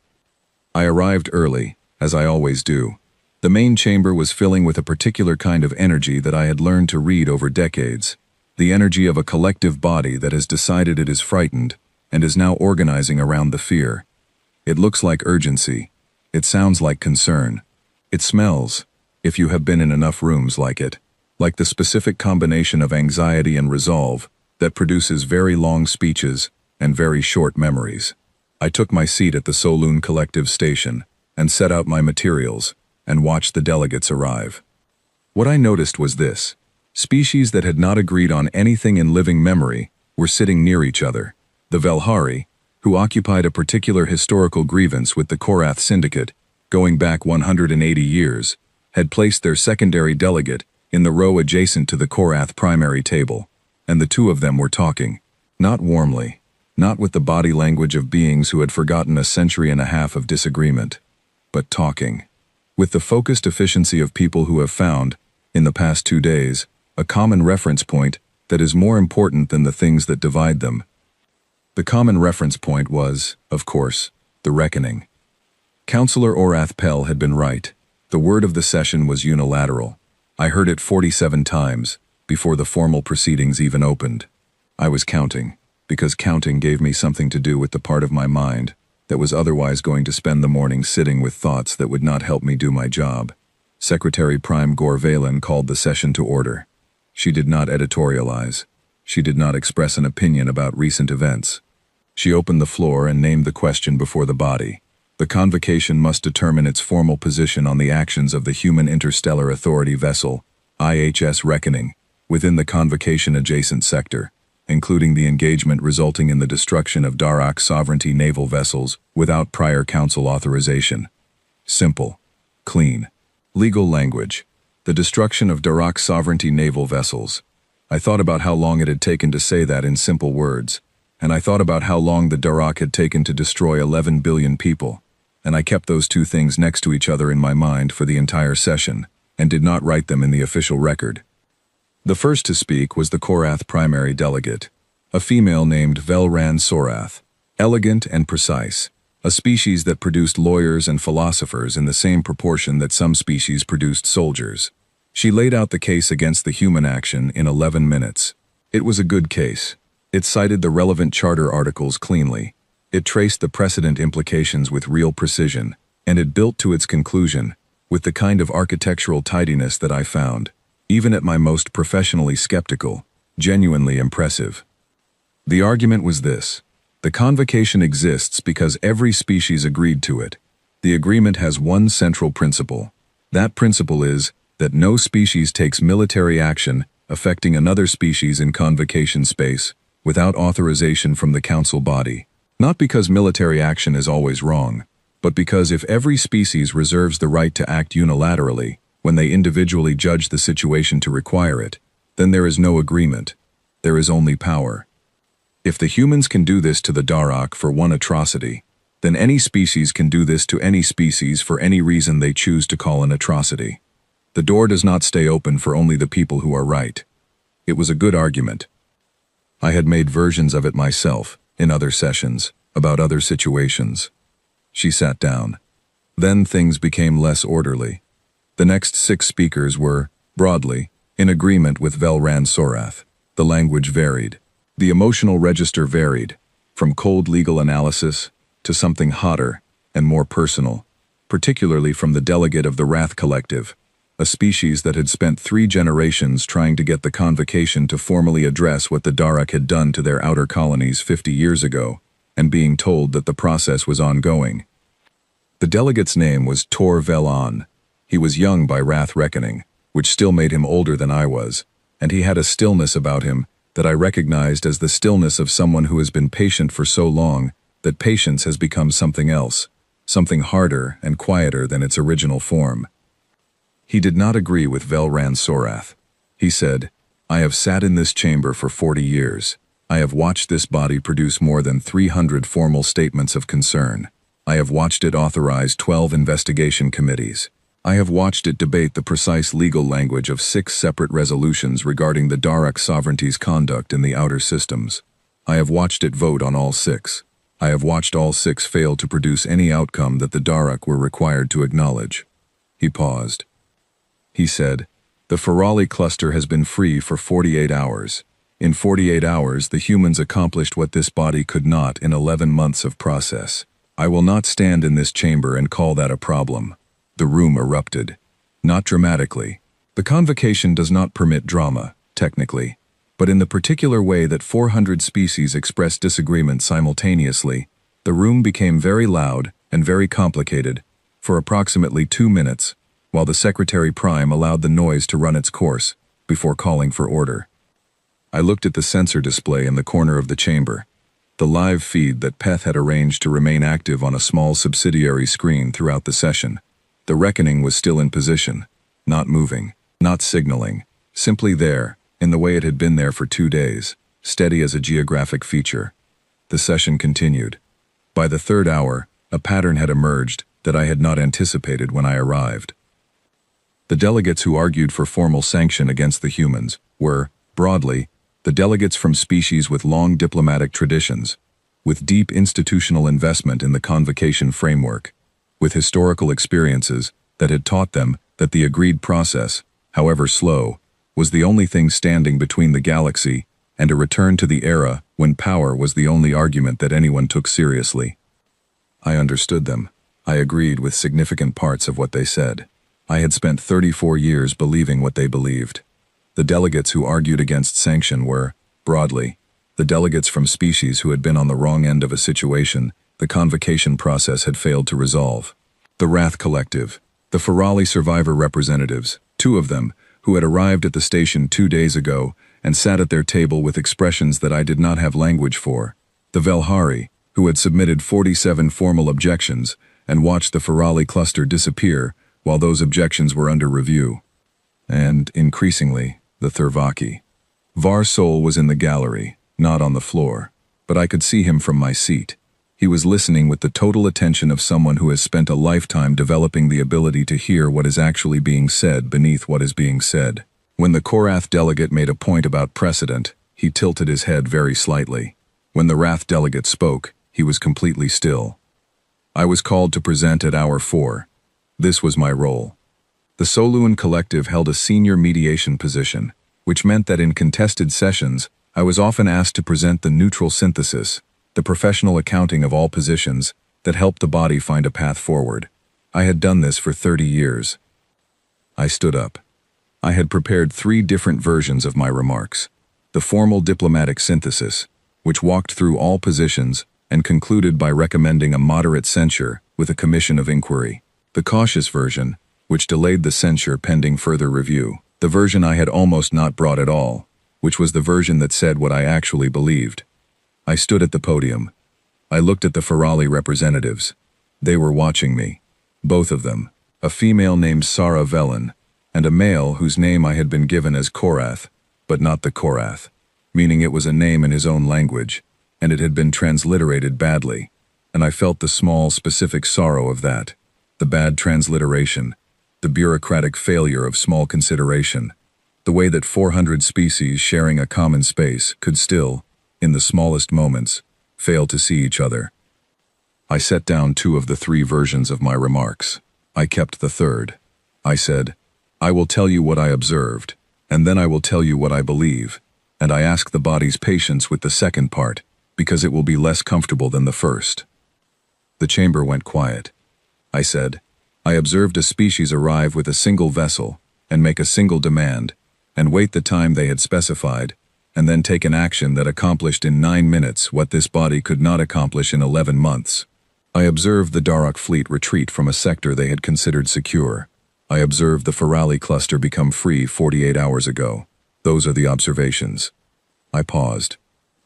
I arrived early, as I always do. The main chamber was filling with a particular kind of energy that I had learned to read over decades, the energy of a collective body that has decided it is frightened and is now organizing around the fear. It looks like urgency. It sounds like concern. It smells, if you have been in enough rooms like it, like the specific combination of anxiety and resolve that produces very long speeches and very short memories. I took my seat at the Soloon Collective Station and set out my materials and watched the delegates arrive. What I noticed was this. Species that had not agreed on anything in living memory were sitting near each other. The Velhari, who occupied a particular historical grievance with the Korath Syndicate, going back 180 years, had placed their secondary delegate in the row adjacent to the Korath primary table, and the two of them were talking, not warmly, not with the body language of beings who had forgotten a century and a half of disagreement, but talking, with the focused efficiency of people who have found, in the past 2 days, a common reference point that is more important than the things that divide them. The common reference point was, of course, the reckoning. Councillor Orath Pell had been right. The word of the session was unilateral. I heard it 47 times, before the formal proceedings even opened. I was counting, because counting gave me something to do with the part of my mind that was otherwise going to spend the morning sitting with thoughts that would not help me do my job. Secretary Prime Gore Valen called the session to order. She did not editorialize. She did not express an opinion about recent events. She opened the floor and named the question before the body. The convocation must determine its formal position on the actions of the Human Interstellar Authority vessel, IHS Reckoning, within the convocation-adjacent sector, including the engagement resulting in the destruction of Darak sovereignty naval vessels without prior council authorization. Simple. Clean. Legal language. The destruction of Darak sovereignty naval vessels. I thought about how long it had taken to say that in simple words, and I thought about how long the Darak had taken to destroy 11 billion people, and I kept those two things next to each other in my mind for the entire session, and did not write them in the official record. The first to speak was the Korath primary delegate, a female named Velran Sorath, elegant and precise, a species that produced lawyers and philosophers in the same proportion that some species produced soldiers. She laid out the case against the human action in 11 minutes. It was a good case. It cited the relevant charter articles cleanly. It traced the precedent implications with real precision, and it built to its conclusion with the kind of architectural tidiness that I found, even at my most professionally skeptical, genuinely impressive. The argument was this. The convocation exists because every species agreed to it. The agreement has one central principle. That principle is that no species takes military action affecting another species in convocation space without authorization from the council body. Not because military action is always wrong, but because if every species reserves the right to act unilaterally when they individually judge the situation to require it, then there is no agreement. There is only power. If the humans can do this to the Darak for one atrocity, then any species can do this to any species for any reason they choose to call an atrocity. The door does not stay open for only the people who are right. It was a good argument. I had made versions of it myself, in other sessions, about other situations. She sat down. Then things became less orderly. The next 6 speakers were, broadly, in agreement with Velran Sorath. The language varied. The emotional register varied, from cold legal analysis to something hotter and more personal, particularly from the delegate of the Wrath Collective, a species that had spent 3 generations trying to get the Convocation to formally address what the Darak had done to their outer colonies 50 years ago, and being told that the process was ongoing. The delegate's name was Tor Velan. He was young by Wrath reckoning, which still made him older than I was, and he had a stillness about him that I recognized as the stillness of someone who has been patient for so long that patience has become something else, something harder and quieter than its original form. He did not agree with Velran Sorath. He said, "I have sat in this chamber for 40 years. I have watched this body produce more than 300 formal statements of concern. I have watched it authorize 12 investigation committees. I have watched it debate the precise legal language of 6 separate resolutions regarding the Darak sovereignty's conduct in the outer systems. I have watched it vote on all 6. I have watched all 6 fail to produce any outcome that the Darak were required to acknowledge." He paused. He said, "The Ferali cluster has been free for 48 hours. In 48 hours, the humans accomplished what this body could not in 11 months of process. I will not stand in this chamber and call that a problem." The room erupted. Not dramatically. The Convocation does not permit drama, technically, but in the particular way that 400 species express disagreement simultaneously, the room became very loud and very complicated for approximately 2 minutes, while the Secretary Prime allowed the noise to run its course before calling for order. I looked at the sensor display in the corner of the chamber, the live feed that Peth had arranged to remain active on a small subsidiary screen throughout the session. The reckoning was still in position, not moving, not signaling, simply there, in the way it had been there for 2 days, steady as a geographic feature. The session continued. By the 3rd hour, a pattern had emerged that I had not anticipated when I arrived. The delegates who argued for formal sanction against the humans were, broadly, the delegates from species with long diplomatic traditions, with deep institutional investment in the Convocation framework, with historical experiences that had taught them that the agreed process, however slow, was the only thing standing between the galaxy and a return to the era when power was the only argument that anyone took seriously. I understood them. I agreed with significant parts of what they said. I had spent 34 years believing what they believed. The delegates who argued against sanction were, broadly, the delegates from species who had been on the wrong end of a situation the Convocation process had failed to resolve. The Wrath Collective, the Ferali survivor representatives, 2 of them, who had arrived at the station 2 days ago and sat at their table with expressions that I did not have language for. The Velhari, who had submitted 47 formal objections and watched the Ferali cluster disappear while those objections were under review. And, increasingly, the Thurvaki. Var Sol was in the gallery, not on the floor, but I could see him from my seat. He was listening with the total attention of someone who has spent a lifetime developing the ability to hear what is actually being said beneath what is being said. When the Korath delegate made a point about precedent, he tilted his head very slightly. When the Wrath delegate spoke, he was completely still. I was called to present at hour 4. This was my role. The Soluan Collective held a senior mediation position, which meant that in contested sessions, I was often asked to present the neutral synthesis, the professional accounting of all positions that helped the body find a path forward. I had done this for 30 years. I stood up. I had prepared 3 different versions of my remarks. The formal diplomatic synthesis, which walked through all positions and concluded by recommending a moderate censure with a commission of inquiry. The cautious version, which delayed the censure pending further review. The version I had almost not brought at all, which was the version that said what I actually believed. I stood at the podium. I looked at the Ferali representatives. They were watching me. Both of them, a female named Sara Velen, and a male whose name I had been given as Korath, but not the Korath, meaning it was a name in his own language, and it had been transliterated badly, and I felt the small, specific sorrow of that, the bad transliteration, the bureaucratic failure of small consideration, the way that 400 species sharing a common space could still, in the smallest moments, fail to see each other. I set down 2 of the 3 versions of my remarks. I kept the third. I said, I will tell you what I observed, and then I will tell you what I believe, and I ask the body's patience with the second part, because it will be less comfortable than the first. The chamber went quiet. I said, I observed a species arrive with a single vessel, and make a single demand, and wait the time they had specified, and then take an action that accomplished in 9 minutes what this body could not accomplish in 11 months. I observed the Darok fleet retreat from a sector they had considered secure. I observed the Ferali cluster become free 48 hours ago. Those are the observations. I paused.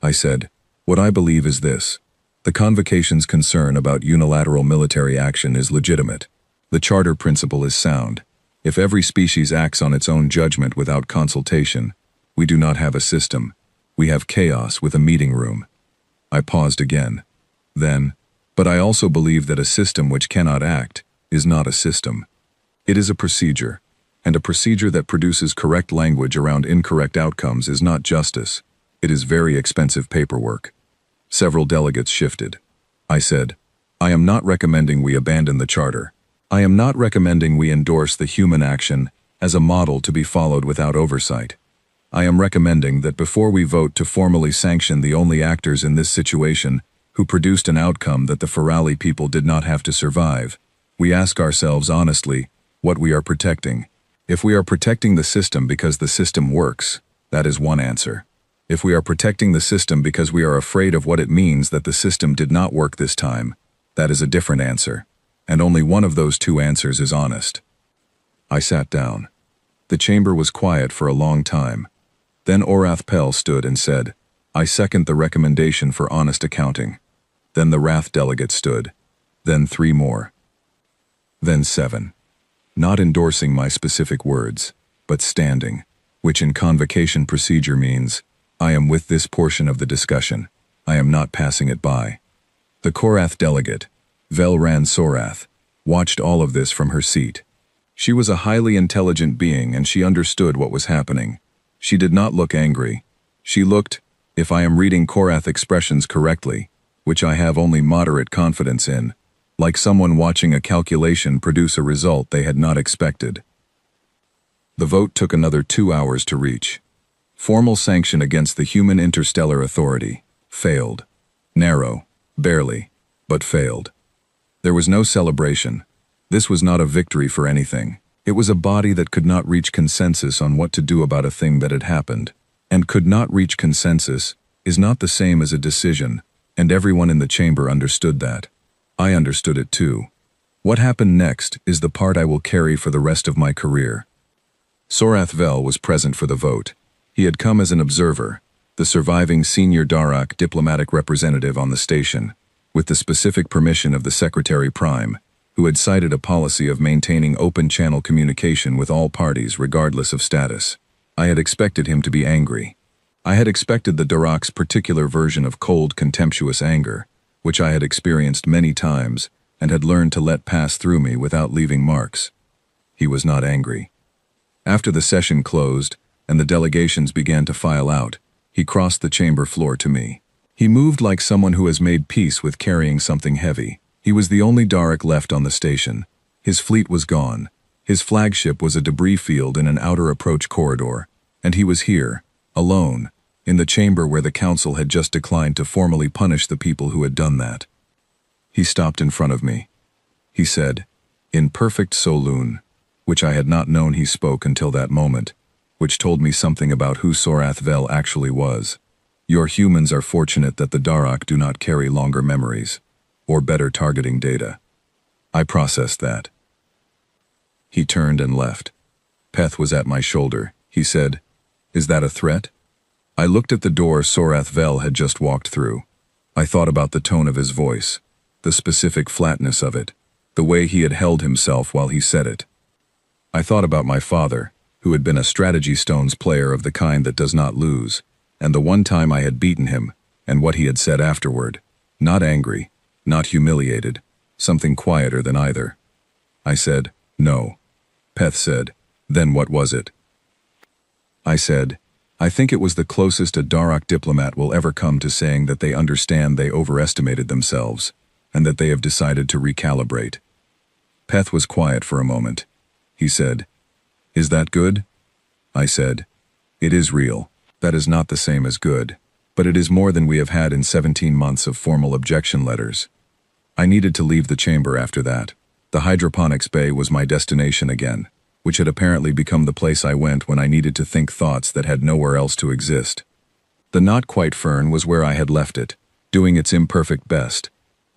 I said, what I believe is this. The Convocation's concern about unilateral military action is legitimate. The Charter principle is sound. If every species acts on its own judgment without consultation, we do not have a system. We have chaos with a meeting room. I paused again. Then, but I also believe that a system which cannot act is not a system. It is a procedure, and a procedure that produces correct language around incorrect outcomes is not justice. It is very expensive paperwork. Several delegates shifted. I said, I am not recommending we abandon the Charter. I am not recommending we endorse the human action as a model to be followed without oversight. I am recommending that before we vote to formally sanction the only actors in this situation who produced an outcome that the Ferali people did not have to survive, we ask ourselves honestly what we are protecting. If we are protecting the system because the system works, that is one answer. If we are protecting the system because we are afraid of what it means that the system did not work this time, that is a different answer. And only one of those 2 answers is honest. I sat down. The chamber was quiet for a long time. Then Orath Pel stood and said, I second the recommendation for honest accounting. Then the Wrath delegate stood. Then 3 more. Then 7. Not endorsing my specific words, but standing, which in convocation procedure means, I am with this portion of the discussion. I am not passing it by. The Korath delegate, Velran Sorath, watched all of this from her seat. She was a highly intelligent being and she understood what was happening. She did not look angry. She looked, if I am reading Korath expressions correctly, which I have only moderate confidence in, like someone watching a calculation produce a result they had not expected. The vote took another 2 hours to reach. Formal sanction against the Human Interstellar Authority failed. Narrow, barely, but failed. There was no celebration. This was not a victory for anything. It was a body that could not reach consensus on what to do about a thing that had happened. And could not reach consensus is not the same as a decision, and everyone in the chamber understood that. I understood it too. What happened next is the part I will carry for the rest of my career. Sorath Vel was present for the vote. He had come as an observer, the surviving senior Darok diplomatic representative on the station, with the specific permission of the Secretary Prime, who had cited a policy of maintaining open channel communication with all parties regardless of status. I had expected him to be angry. I had expected the Darok's particular version of cold, contemptuous anger, which I had experienced many times and had learned to let pass through me without leaving marks. He was not angry. After the session closed and the delegations began to file out, he crossed the chamber floor to me. He moved like someone who has made peace with carrying something heavy. He was the only Darok left on the station. His fleet was gone. His flagship was a debris field in an outer approach corridor, and he was here, alone, in the chamber where the council had just declined to formally punish the people who had done that. He stopped in front of me. He said, in perfect Soloon, which I had not known he spoke until that moment, which told me something about who Sorath Vel actually was. Your humans are fortunate that the Darok do not carry longer memories, or better targeting data. I processed that. He turned and left. Peth was at my shoulder. He said, is that a threat? I looked at the door Sorath Vel had just walked through. I thought about the tone of his voice, the specific flatness of it, the way he had held himself while he said it. I thought about my father, who had been a strategy stones player of the kind that does not lose, and the one time I had beaten him, and what he had said afterward. Not angry, not humiliated, something quieter than either. I said, no. Peth said. Then what was it? I said, I think it was the closest a Darok diplomat will ever come to saying that they understand they overestimated themselves, and that they have decided to recalibrate. Peth was quiet for a moment. He said, Is that good? I said, It is real. That is not the same as good. But it is more than we have had in 17 months of formal objection letters. I needed to leave the chamber after that. The hydroponics bay was my destination again, which had apparently become the place I went when I needed to think thoughts that had nowhere else to exist. The not quite fern was where I had left it, doing its imperfect best,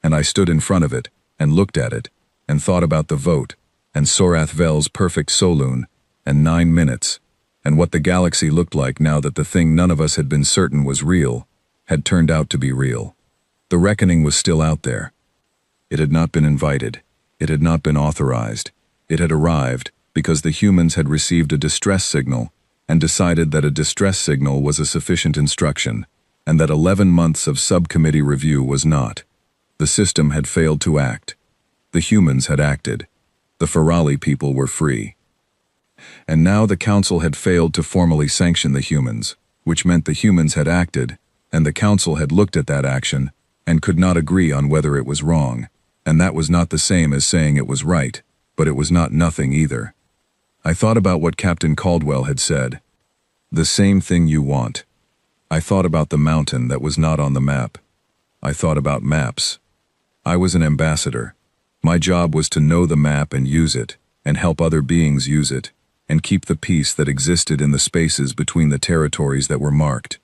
and I stood in front of it, and looked at it, and thought about the vote, and Sorath Vel's perfect saloon, and 9 minutes, and what the galaxy looked like now that the thing none of us had been certain was real, had turned out to be real. The reckoning was still out there. It had not been invited. It had not been authorized. It had arrived because the humans had received a distress signal and decided that a distress signal was a sufficient instruction, and that 11 months of subcommittee review was not. The system had failed to act. The humans had acted. The Ferali people were free. And now the council had failed to formally sanction the humans, which meant the humans had acted, and the council had looked at that action and could not agree on whether it was wrong, and that was not the same as saying it was right, but it was not nothing either. I thought about what Captain Caldwell had said. The same thing you want. I thought about the mountain that was not on the map. I thought about maps. I was an ambassador. My job was to know the map and use it, and help other beings use it, and keep the peace that existed in the spaces between the territories that were marked.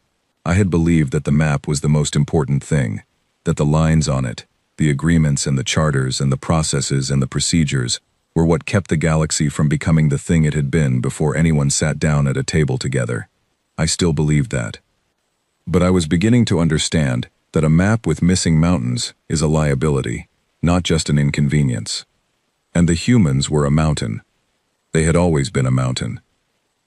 I had believed that the map was the most important thing, that the lines on it, the agreements and the charters and the processes and the procedures, were what kept the galaxy from becoming the thing it had been before anyone sat down at a table together. I still believed that. But I was beginning to understand that a map with missing mountains is a liability, not just an inconvenience. And the humans were a mountain. They had always been a mountain.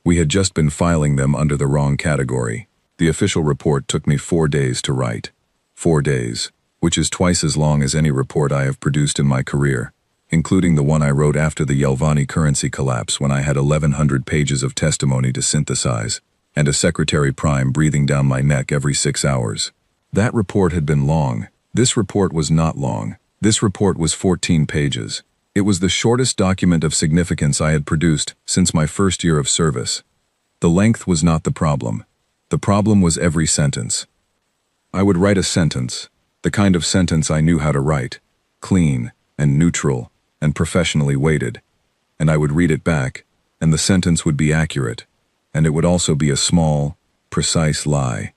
We had just been filing them under the wrong category. The official report took me 4 days to write. 4 days, which is twice as long as any report I have produced in my career, including the one I wrote after the Yelvani currency collapse when I had 1,100 pages of testimony to synthesize, and a Secretary Prime breathing down my neck every 6 hours. That report had been long. This report was not long. This report was 14 pages. It was the shortest document of significance I had produced since my first year of service. The length was not the problem. The problem was every sentence. I would write a sentence, the kind of sentence I knew how to write, clean and neutral and professionally weighted, and I would read it back, and the sentence would be accurate, and it would also be a small, precise lie.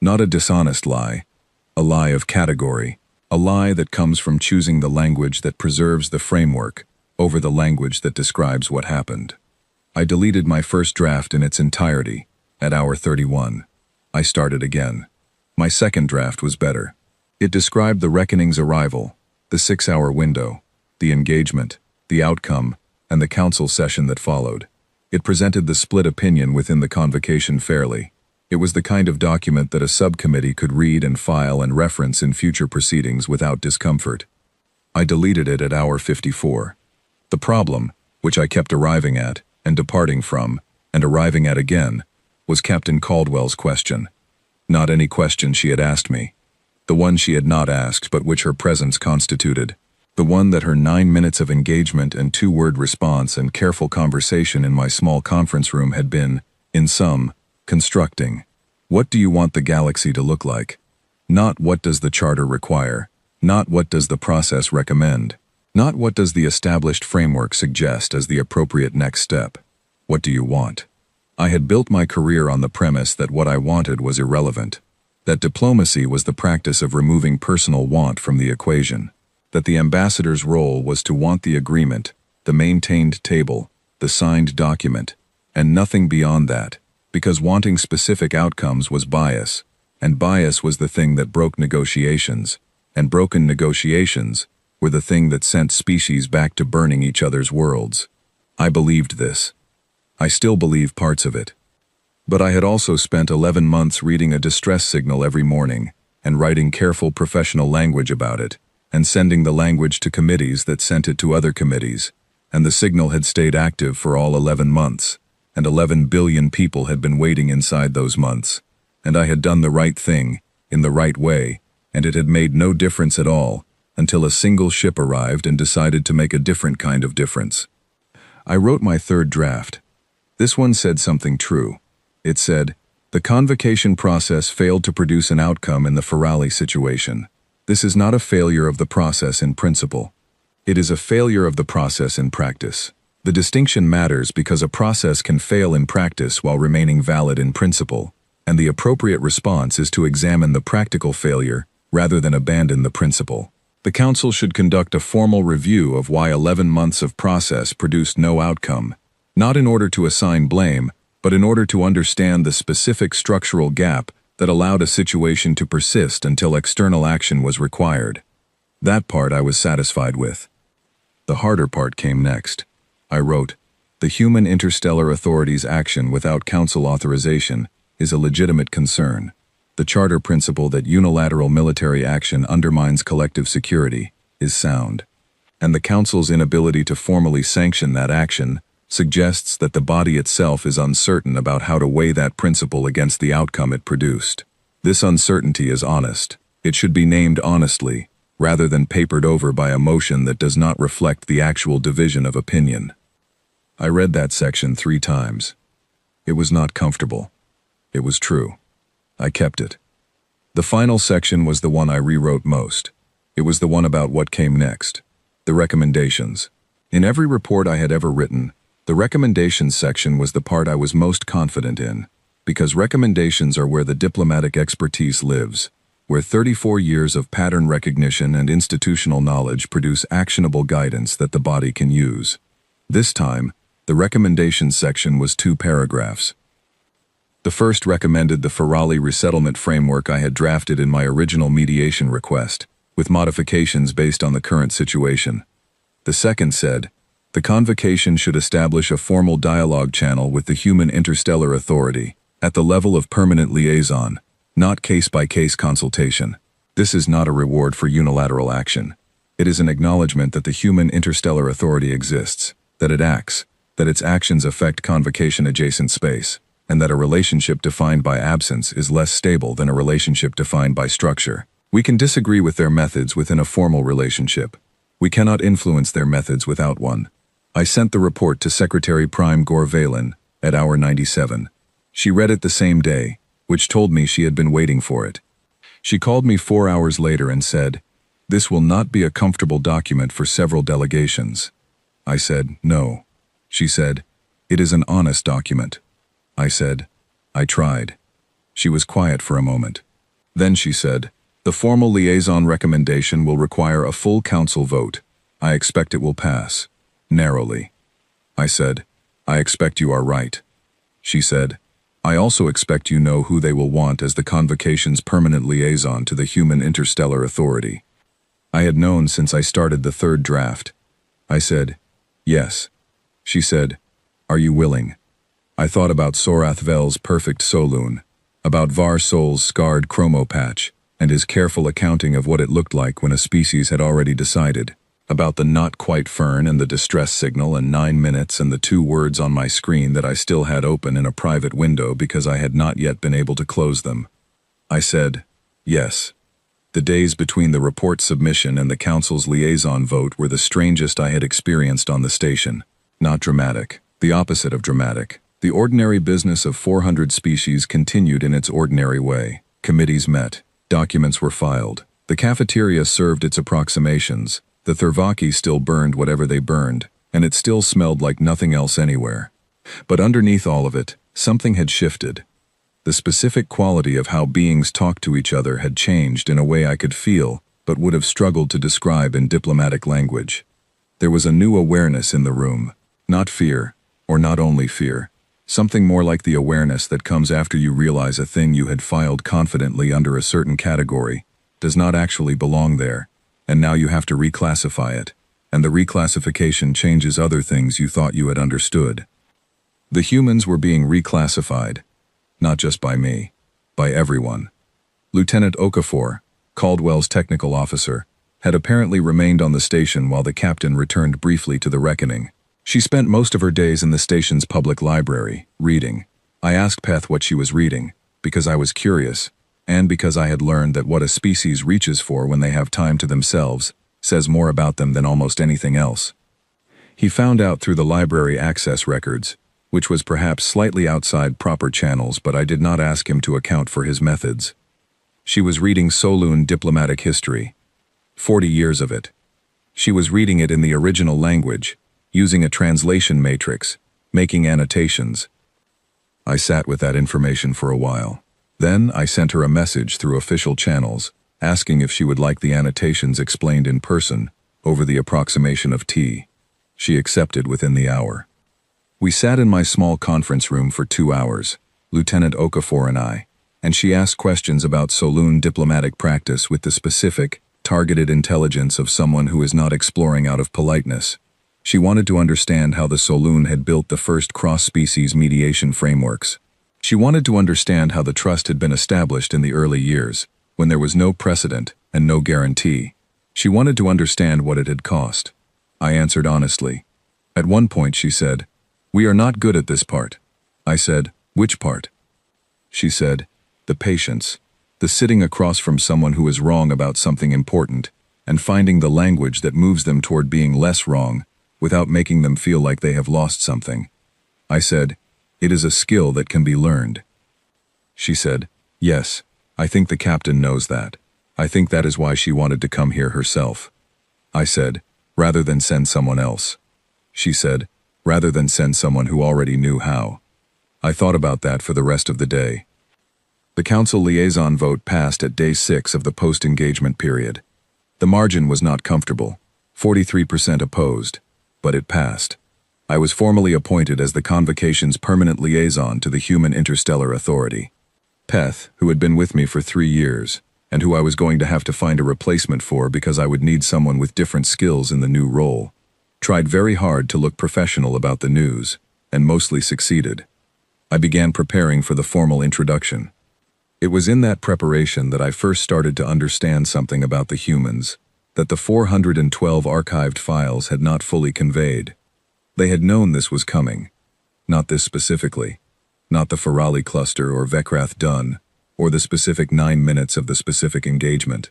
Not a dishonest lie, a lie of category, a lie that comes from choosing the language that preserves the framework over the language that describes what happened. I deleted my first draft in its entirety at hour 31. I started again. My second draft was better. It described the reckoning's arrival, the 6-hour window, the engagement, the outcome, and the council session that followed. It presented the split opinion within the convocation fairly. It was the kind of document that a subcommittee could read and file and reference in future proceedings without discomfort. I deleted it at hour 54. The problem, which I kept arriving at, and departing from, and arriving at again, was Captain Caldwell's question. Not any question she had asked me. The one she had not asked but which her presence constituted. The one that her 9 minutes of engagement and 2-word response and careful conversation in my small conference room had been, in sum, constructing. What do you want the galaxy to look like? Not what does the charter require. Not what does the process recommend. Not what does the established framework suggest as the appropriate next step. What do you want? I had built my career on the premise that what I wanted was irrelevant. That diplomacy was the practice of removing personal want from the equation. That the ambassador's role was to want the agreement, the maintained table, the signed document, and nothing beyond that, because wanting specific outcomes was bias, and bias was the thing that broke negotiations, and broken negotiations were the thing that sent species back to burning each other's worlds. I believed this. I still believe parts of it. But I had also spent 11 months reading a distress signal every morning, and writing careful professional language about it, and sending the language to committees that sent it to other committees, and the signal had stayed active for all 11 months, and 11 billion people had been waiting inside those months, and I had done the right thing, in the right way, and it had made no difference at all, until a single ship arrived and decided to make a different kind of difference. I wrote my third draft. This one said something true. It said, "The convocation process failed to produce an outcome in the Ferrari situation. This is not a failure of the process in principle. It is a failure of the process in practice. The distinction matters because a process can fail in practice while remaining valid in principle, and the appropriate response is to examine the practical failure rather than abandon the principle. The Council should conduct a formal review of why 11 months of process produced no outcome, not in order to assign blame, but in order to understand the specific structural gap that allowed a situation to persist until external action was required." That part I was satisfied with. The harder part came next. I wrote, "The human interstellar authority's action without Council authorization is a legitimate concern. The charter principle that unilateral military action undermines collective security is sound, and the Council's inability to formally sanction that action suggests that the body itself is uncertain about how to weigh that principle against the outcome it produced. This uncertainty is honest. It should be named honestly, rather than papered over by emotion that does not reflect the actual division of opinion." I read that section 3 times. It was not comfortable. It was true. I kept it. The final section was the one I rewrote most. It was the one about what came next. The recommendations. In every report I had ever written, the recommendations section was the part I was most confident in, because recommendations are where the diplomatic expertise lives, where 34 years of pattern recognition and institutional knowledge produce actionable guidance that the body can use. This time, the recommendations section was 2 paragraphs. The first recommended the Ferrari resettlement framework I had drafted in my original mediation request, with modifications based on the current situation. The second said, "The convocation should establish a formal dialogue channel with the Human Interstellar Authority, at the level of permanent liaison, not case-by-case consultation. This is not a reward for unilateral action. It is an acknowledgement that the Human Interstellar Authority exists, that it acts, that its actions affect convocation-adjacent space, and that a relationship defined by absence is less stable than a relationship defined by structure. We can disagree with their methods within a formal relationship. We cannot influence their methods without one." I sent the report to Secretary Prime Gore Valen at hour 97. She read it the same day, which told me she had been waiting for it. She called me 4 hours later and said, "This will not be a comfortable document for several delegations." I said, "No." She said, "It is an honest document." I said, "I tried." She was quiet for a moment. Then she said, "The formal liaison recommendation will require a full council vote. I expect it will pass. Narrowly." I said, "I expect you are right." She said, "I also expect you know who they will want as the convocation's permanent liaison to the Human Interstellar Authority." I had known since I started the third draft. I said, "Yes." She said, "Are you willing?" I thought about Sorath Vel's perfect Soloon, about Var Sol's scarred chromo patch, and his careful accounting of what it looked like when a species had already decided, about the not-quite fern and the distress signal and 9 minutes and the 2 words on my screen that I still had open in a private window because I had not yet been able to close them. I said, "Yes." The days between the report submission and the Council's liaison vote were the strangest I had experienced on the station. Not dramatic, the opposite of dramatic. The ordinary business of 400 species continued in its ordinary way. Committees met. Documents were filed. The cafeteria served its approximations. The Thervaki still burned whatever they burned, and it still smelled like nothing else anywhere. But underneath all of it, something had shifted. The specific quality of how beings talked to each other had changed in a way I could feel, but would have struggled to describe in diplomatic language. There was a new awareness in the room. Not fear, or not only fear. Something more like the awareness that comes after you realize a thing you had filed confidently under a certain category does not actually belong there, and now you have to reclassify it, and the reclassification changes other things you thought you had understood. The humans were being reclassified, not just by me, by everyone. Lieutenant Okafor, Caldwell's technical officer, had apparently remained on the station while the captain returned briefly to the reckoning, She spent most of her days in the station's public library, reading. I asked Peth what she was reading, because I was curious, and because I had learned that what a species reaches for when they have time to themselves says more about them than almost anything else. He found out through the library access records, which was perhaps slightly outside proper channels, but I did not ask him to account for his methods. She was reading Soloon diplomatic history. 40 years of it. She was reading it in the original language, using a translation matrix, making annotations. I sat with that information for a while. Then I sent her a message through official channels, asking if she would like the annotations explained in person, over the approximation of tea. She accepted within the hour. We sat in my small conference room for 2 hours, Lieutenant Okafor and she asked questions about Soloon diplomatic practice with the specific, targeted intelligence of someone who is not exploring out of politeness. She wanted to understand how the Soloon had built the first cross-species mediation frameworks. She wanted to understand how the trust had been established in the early years, when there was no precedent and no guarantee. She wanted to understand what it had cost. I answered honestly. At one point she said, "We are not good at this part." I said, "Which part?" She said, "The patience, the sitting across from someone who is wrong about something important, and finding the language that moves them toward being less wrong, without making them feel like they have lost something." I said, "It is a skill that can be learned." She said, "Yes, I think the captain knows that. I think that is why she wanted to come here herself." I said, "Rather than send someone else." She said, "Rather than send someone who already knew how." I thought about that for the rest of the day. The council liaison vote passed at day 6 of the post-engagement period. The margin was not comfortable, 43% opposed, but it passed. I was formally appointed as the Convocation's permanent liaison to the Human Interstellar Authority. Peth, who had been with me for 3 years, and who I was going to have to find a replacement for because I would need someone with different skills in the new role, tried very hard to look professional about the news, and mostly succeeded. I began preparing for the formal introduction. It was in that preparation that I first started to understand something about the humans, that the 412 archived files had not fully conveyed. They had known this was coming. Not this specifically. Not the Ferali cluster or Vekrath Dun, or the specific 9 minutes of the specific engagement.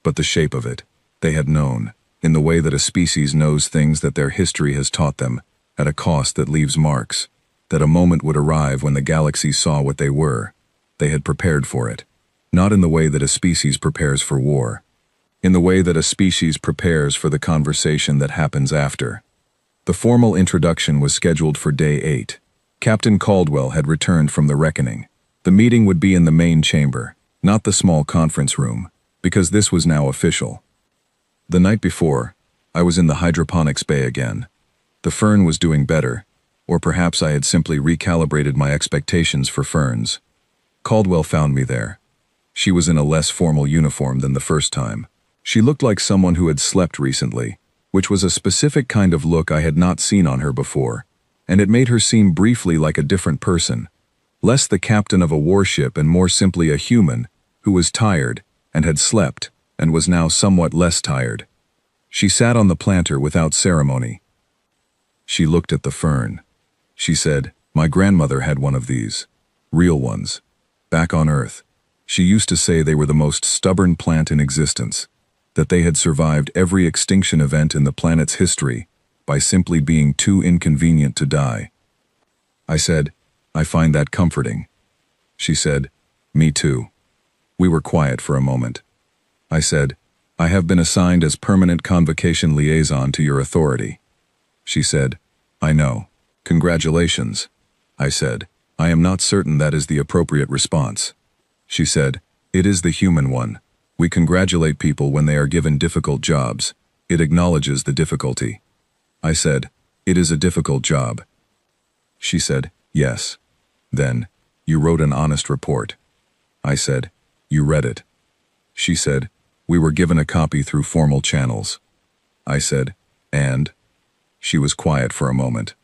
But the shape of it, they had known, in the way that a species knows things that their history has taught them, at a cost that leaves marks, that a moment would arrive when the galaxy saw what they were. They had prepared for it. Not in the way that a species prepares for war. In the way that a species prepares for the conversation that happens after. The formal introduction was scheduled for day 8. Captain Caldwell had returned from the reckoning. The meeting would be in the main chamber, not the small conference room, because this was now official. The night before, I was in the hydroponics bay again. The fern was doing better, or perhaps I had simply recalibrated my expectations for ferns. Caldwell found me there. She was in a less formal uniform than the first time. She looked like someone who had slept recently, which was a specific kind of look I had not seen on her before, and it made her seem briefly like a different person, less the captain of a warship and more simply a human who was tired and had slept and was now somewhat less tired. She sat on the planter without ceremony. She looked at the fern. She said, "My grandmother had one of these. Real ones. Back on Earth. She used to say they were the most stubborn plant in existence, that they had survived every extinction event in the planet's history by simply being too inconvenient to die." I said, "I find that comforting." She said, "Me too." We were quiet for a moment. I said, "I have been assigned as permanent convocation liaison to your authority." She said, "I know. Congratulations." I said, "I am not certain that is the appropriate response." She said, "It is the human one. We congratulate people when they are given difficult jobs. It acknowledges the difficulty." I said, "It is a difficult job." She said, "Yes." Then, "You wrote an honest report." I said, "You read it." She said, "We were given a copy through formal channels." I said, "And?" She was quiet for a moment.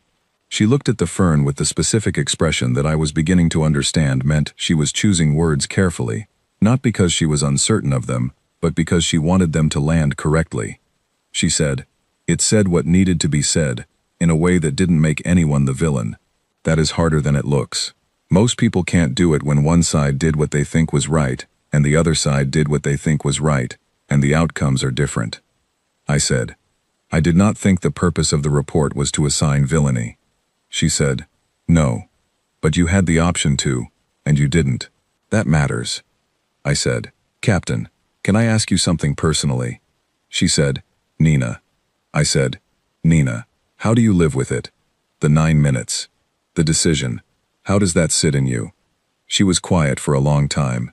She looked at the fern with the specific expression that I was beginning to understand meant she was choosing words carefully, not because she was uncertain of them, but because she wanted them to land correctly. She said, "It said what needed to be said, in a way that didn't make anyone the villain. That is harder than it looks. Most people can't do it when one side did what they think was right, and the other side did what they think was right, and the outcomes are different. I said, I did not think the purpose of the report was to assign villainy. She said, no. But you had the option to, and you didn't. That matters. I said, Captain, can I ask you something personally? She said, Nina. I said, Nina, how do you live with it? The 9 minutes. The decision. How does that sit in you? She was quiet for a long time.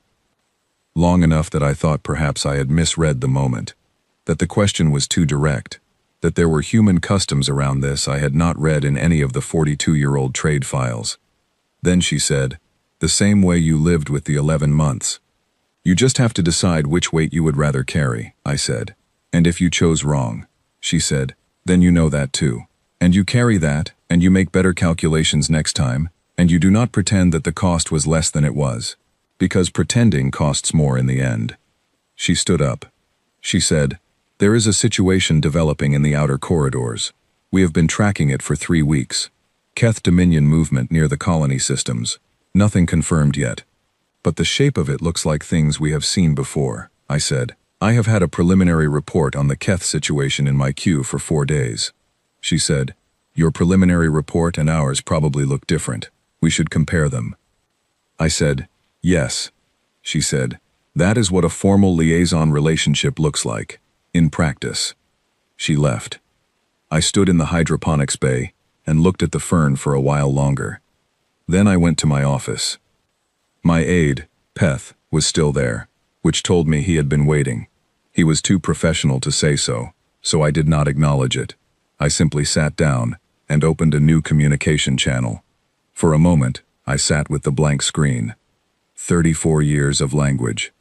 Long enough that I thought perhaps I had misread the moment. That the question was too direct. That there were human customs around this I had not read in any of the 42-year-old trade files. Then she said, the same way you lived with the 11 months. You just have to decide which weight you would rather carry, I said. And if you chose wrong, she said, then you know that too. And you carry that, and you make better calculations next time, and you do not pretend that the cost was less than it was. Because pretending costs more in the end. She stood up. She said, there is a situation developing in the outer corridors. We have been tracking it for 3 weeks. Keth Dominion movement near the colony systems. Nothing confirmed yet. But the shape of it looks like things we have seen before, I said. I have had a preliminary report on the Keth situation in my queue for 4 days. She said, your preliminary report and ours probably look different. We should compare them. I said, yes. She said, that is what a formal liaison relationship looks like, in practice. She left. I stood in the hydroponics bay and looked at the fern for a while longer. Then I went to my office. My aide, Peth, was still there, which told me he had been waiting. He was too professional to say so I did not acknowledge it. I simply sat down and opened a new communication channel. For a moment, I sat with the blank screen. 34 years of language.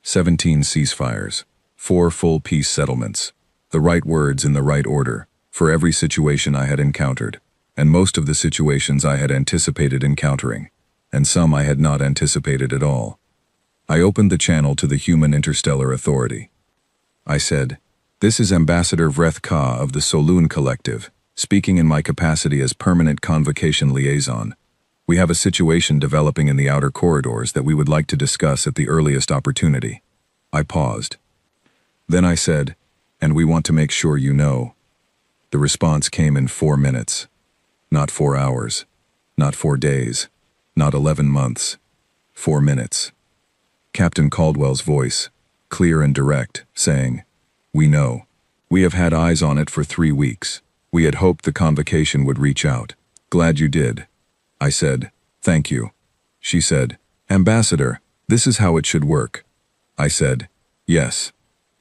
17 ceasefires. 4 full peace settlements. The right words in the right order, for every situation I had encountered, and most of the situations I had anticipated encountering, and some I had not anticipated at all. I opened the channel to the Human Interstellar Authority. I said, this is Ambassador Vreth Ka of the Soloon Collective, speaking in my capacity as Permanent Convocation Liaison. We have a situation developing in the outer corridors that we would like to discuss at the earliest opportunity. I paused. Then I said, and we want to make sure you know. The response came in 4 minutes. Not 4 hours. Not 4 days. Not 11 months. 4 minutes. Captain Caldwell's voice, clear and direct, saying, we know. We have had eyes on it for 3 weeks. We had hoped the convocation would reach out. Glad you did. I said, thank you. She said, Ambassador, this is how it should work. I said, yes.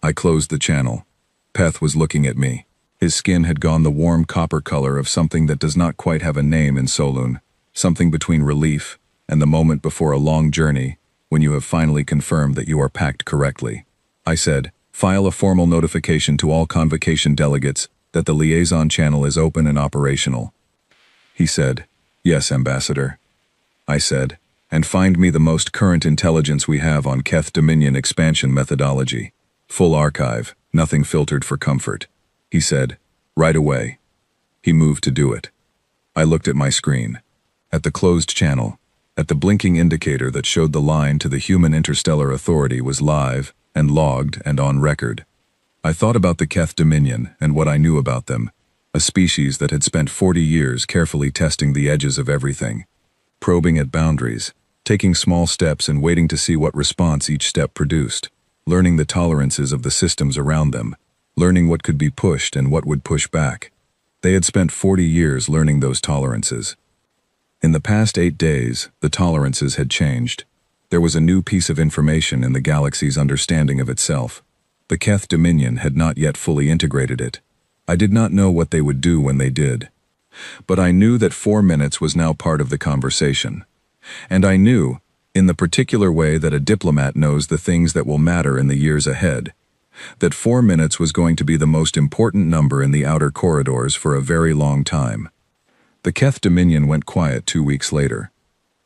I closed the channel. Peth was looking at me. His skin had gone the warm copper color of something that does not quite have a name in Soloon, something between relief and the moment before a long journey when you have finally confirmed that you are packed correctly. I said, file a formal notification to all convocation delegates that the liaison channel is open and operational. He said, yes, Ambassador. I said, and find me the most current intelligence we have on Keth Dominion expansion methodology. Full archive, nothing filtered for comfort. He said, right away. He moved to do it. I looked at my screen, at the closed channel, at the blinking indicator that showed the line to the Human Interstellar Authority was live and logged and on record. I thought about the Keth Dominion and what I knew about them, a species that had spent 40 years carefully testing the edges of everything, probing at boundaries, taking small steps and waiting to see what response each step produced, learning the tolerances of the systems around them, learning what could be pushed and what would push back. They had spent 40 years learning those tolerances. In the past 8 days, the tolerances had changed. There was a new piece of information in the galaxy's understanding of itself. The Keth Dominion had not yet fully integrated it. I did not know what they would do when they did. But I knew that 4 minutes was now part of the conversation. And I knew, in the particular way that a diplomat knows the things that will matter in the years ahead, that 4 minutes was going to be the most important number in the outer corridors for a very long time. The Keth Dominion went quiet 2 weeks later.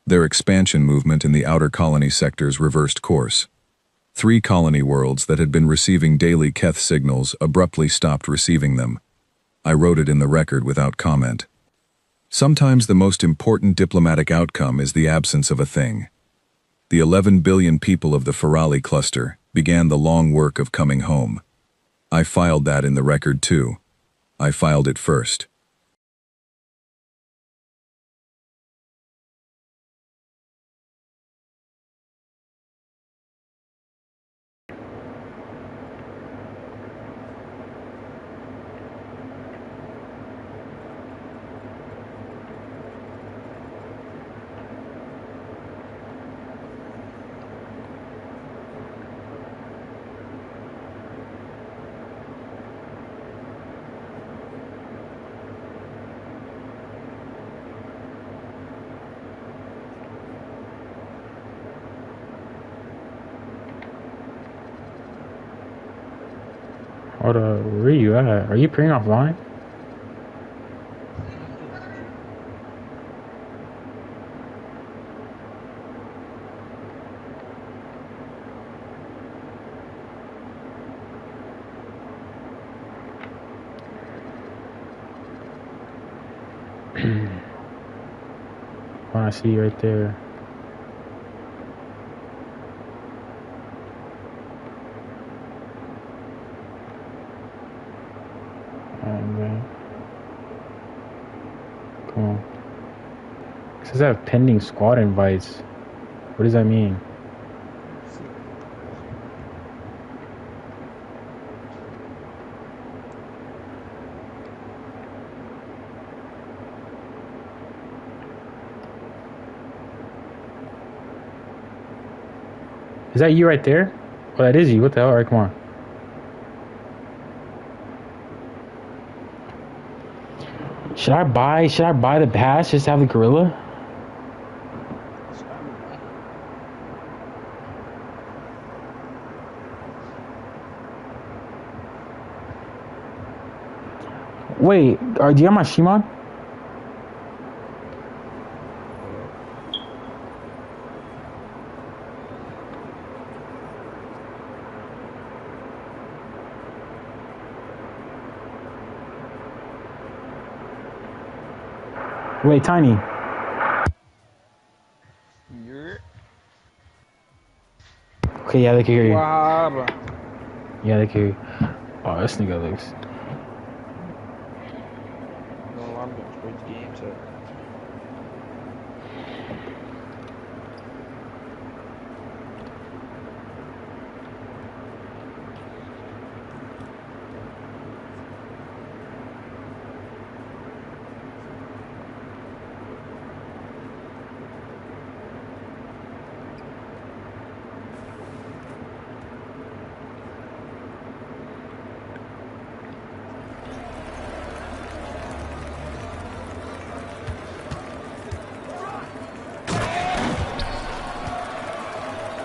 Their expansion movement in the outer colony sectors reversed course. 3 colony worlds that had been receiving daily Keth signals abruptly stopped receiving them. I wrote it in the record without comment. Sometimes the most important diplomatic outcome is the absence of a thing. The 11 billion people of the Farali cluster began the long work of coming home. I filed that in the record too. I filed it first. Hold up, where are you at? Are you praying offline? Oh, I see you right there. Man. Come on. It says I have pending squad invites. What does that mean? Is that you right there? Oh, that is you. What the hell? All right, come on. Should I buy the pass just to have the gorilla? Wait, do you have my Shimon? Wait, Tiny. Okay, yeah, they can hear you. Yeah, they can hear you. Oh, this nigga looks. No, I'm going to switch games.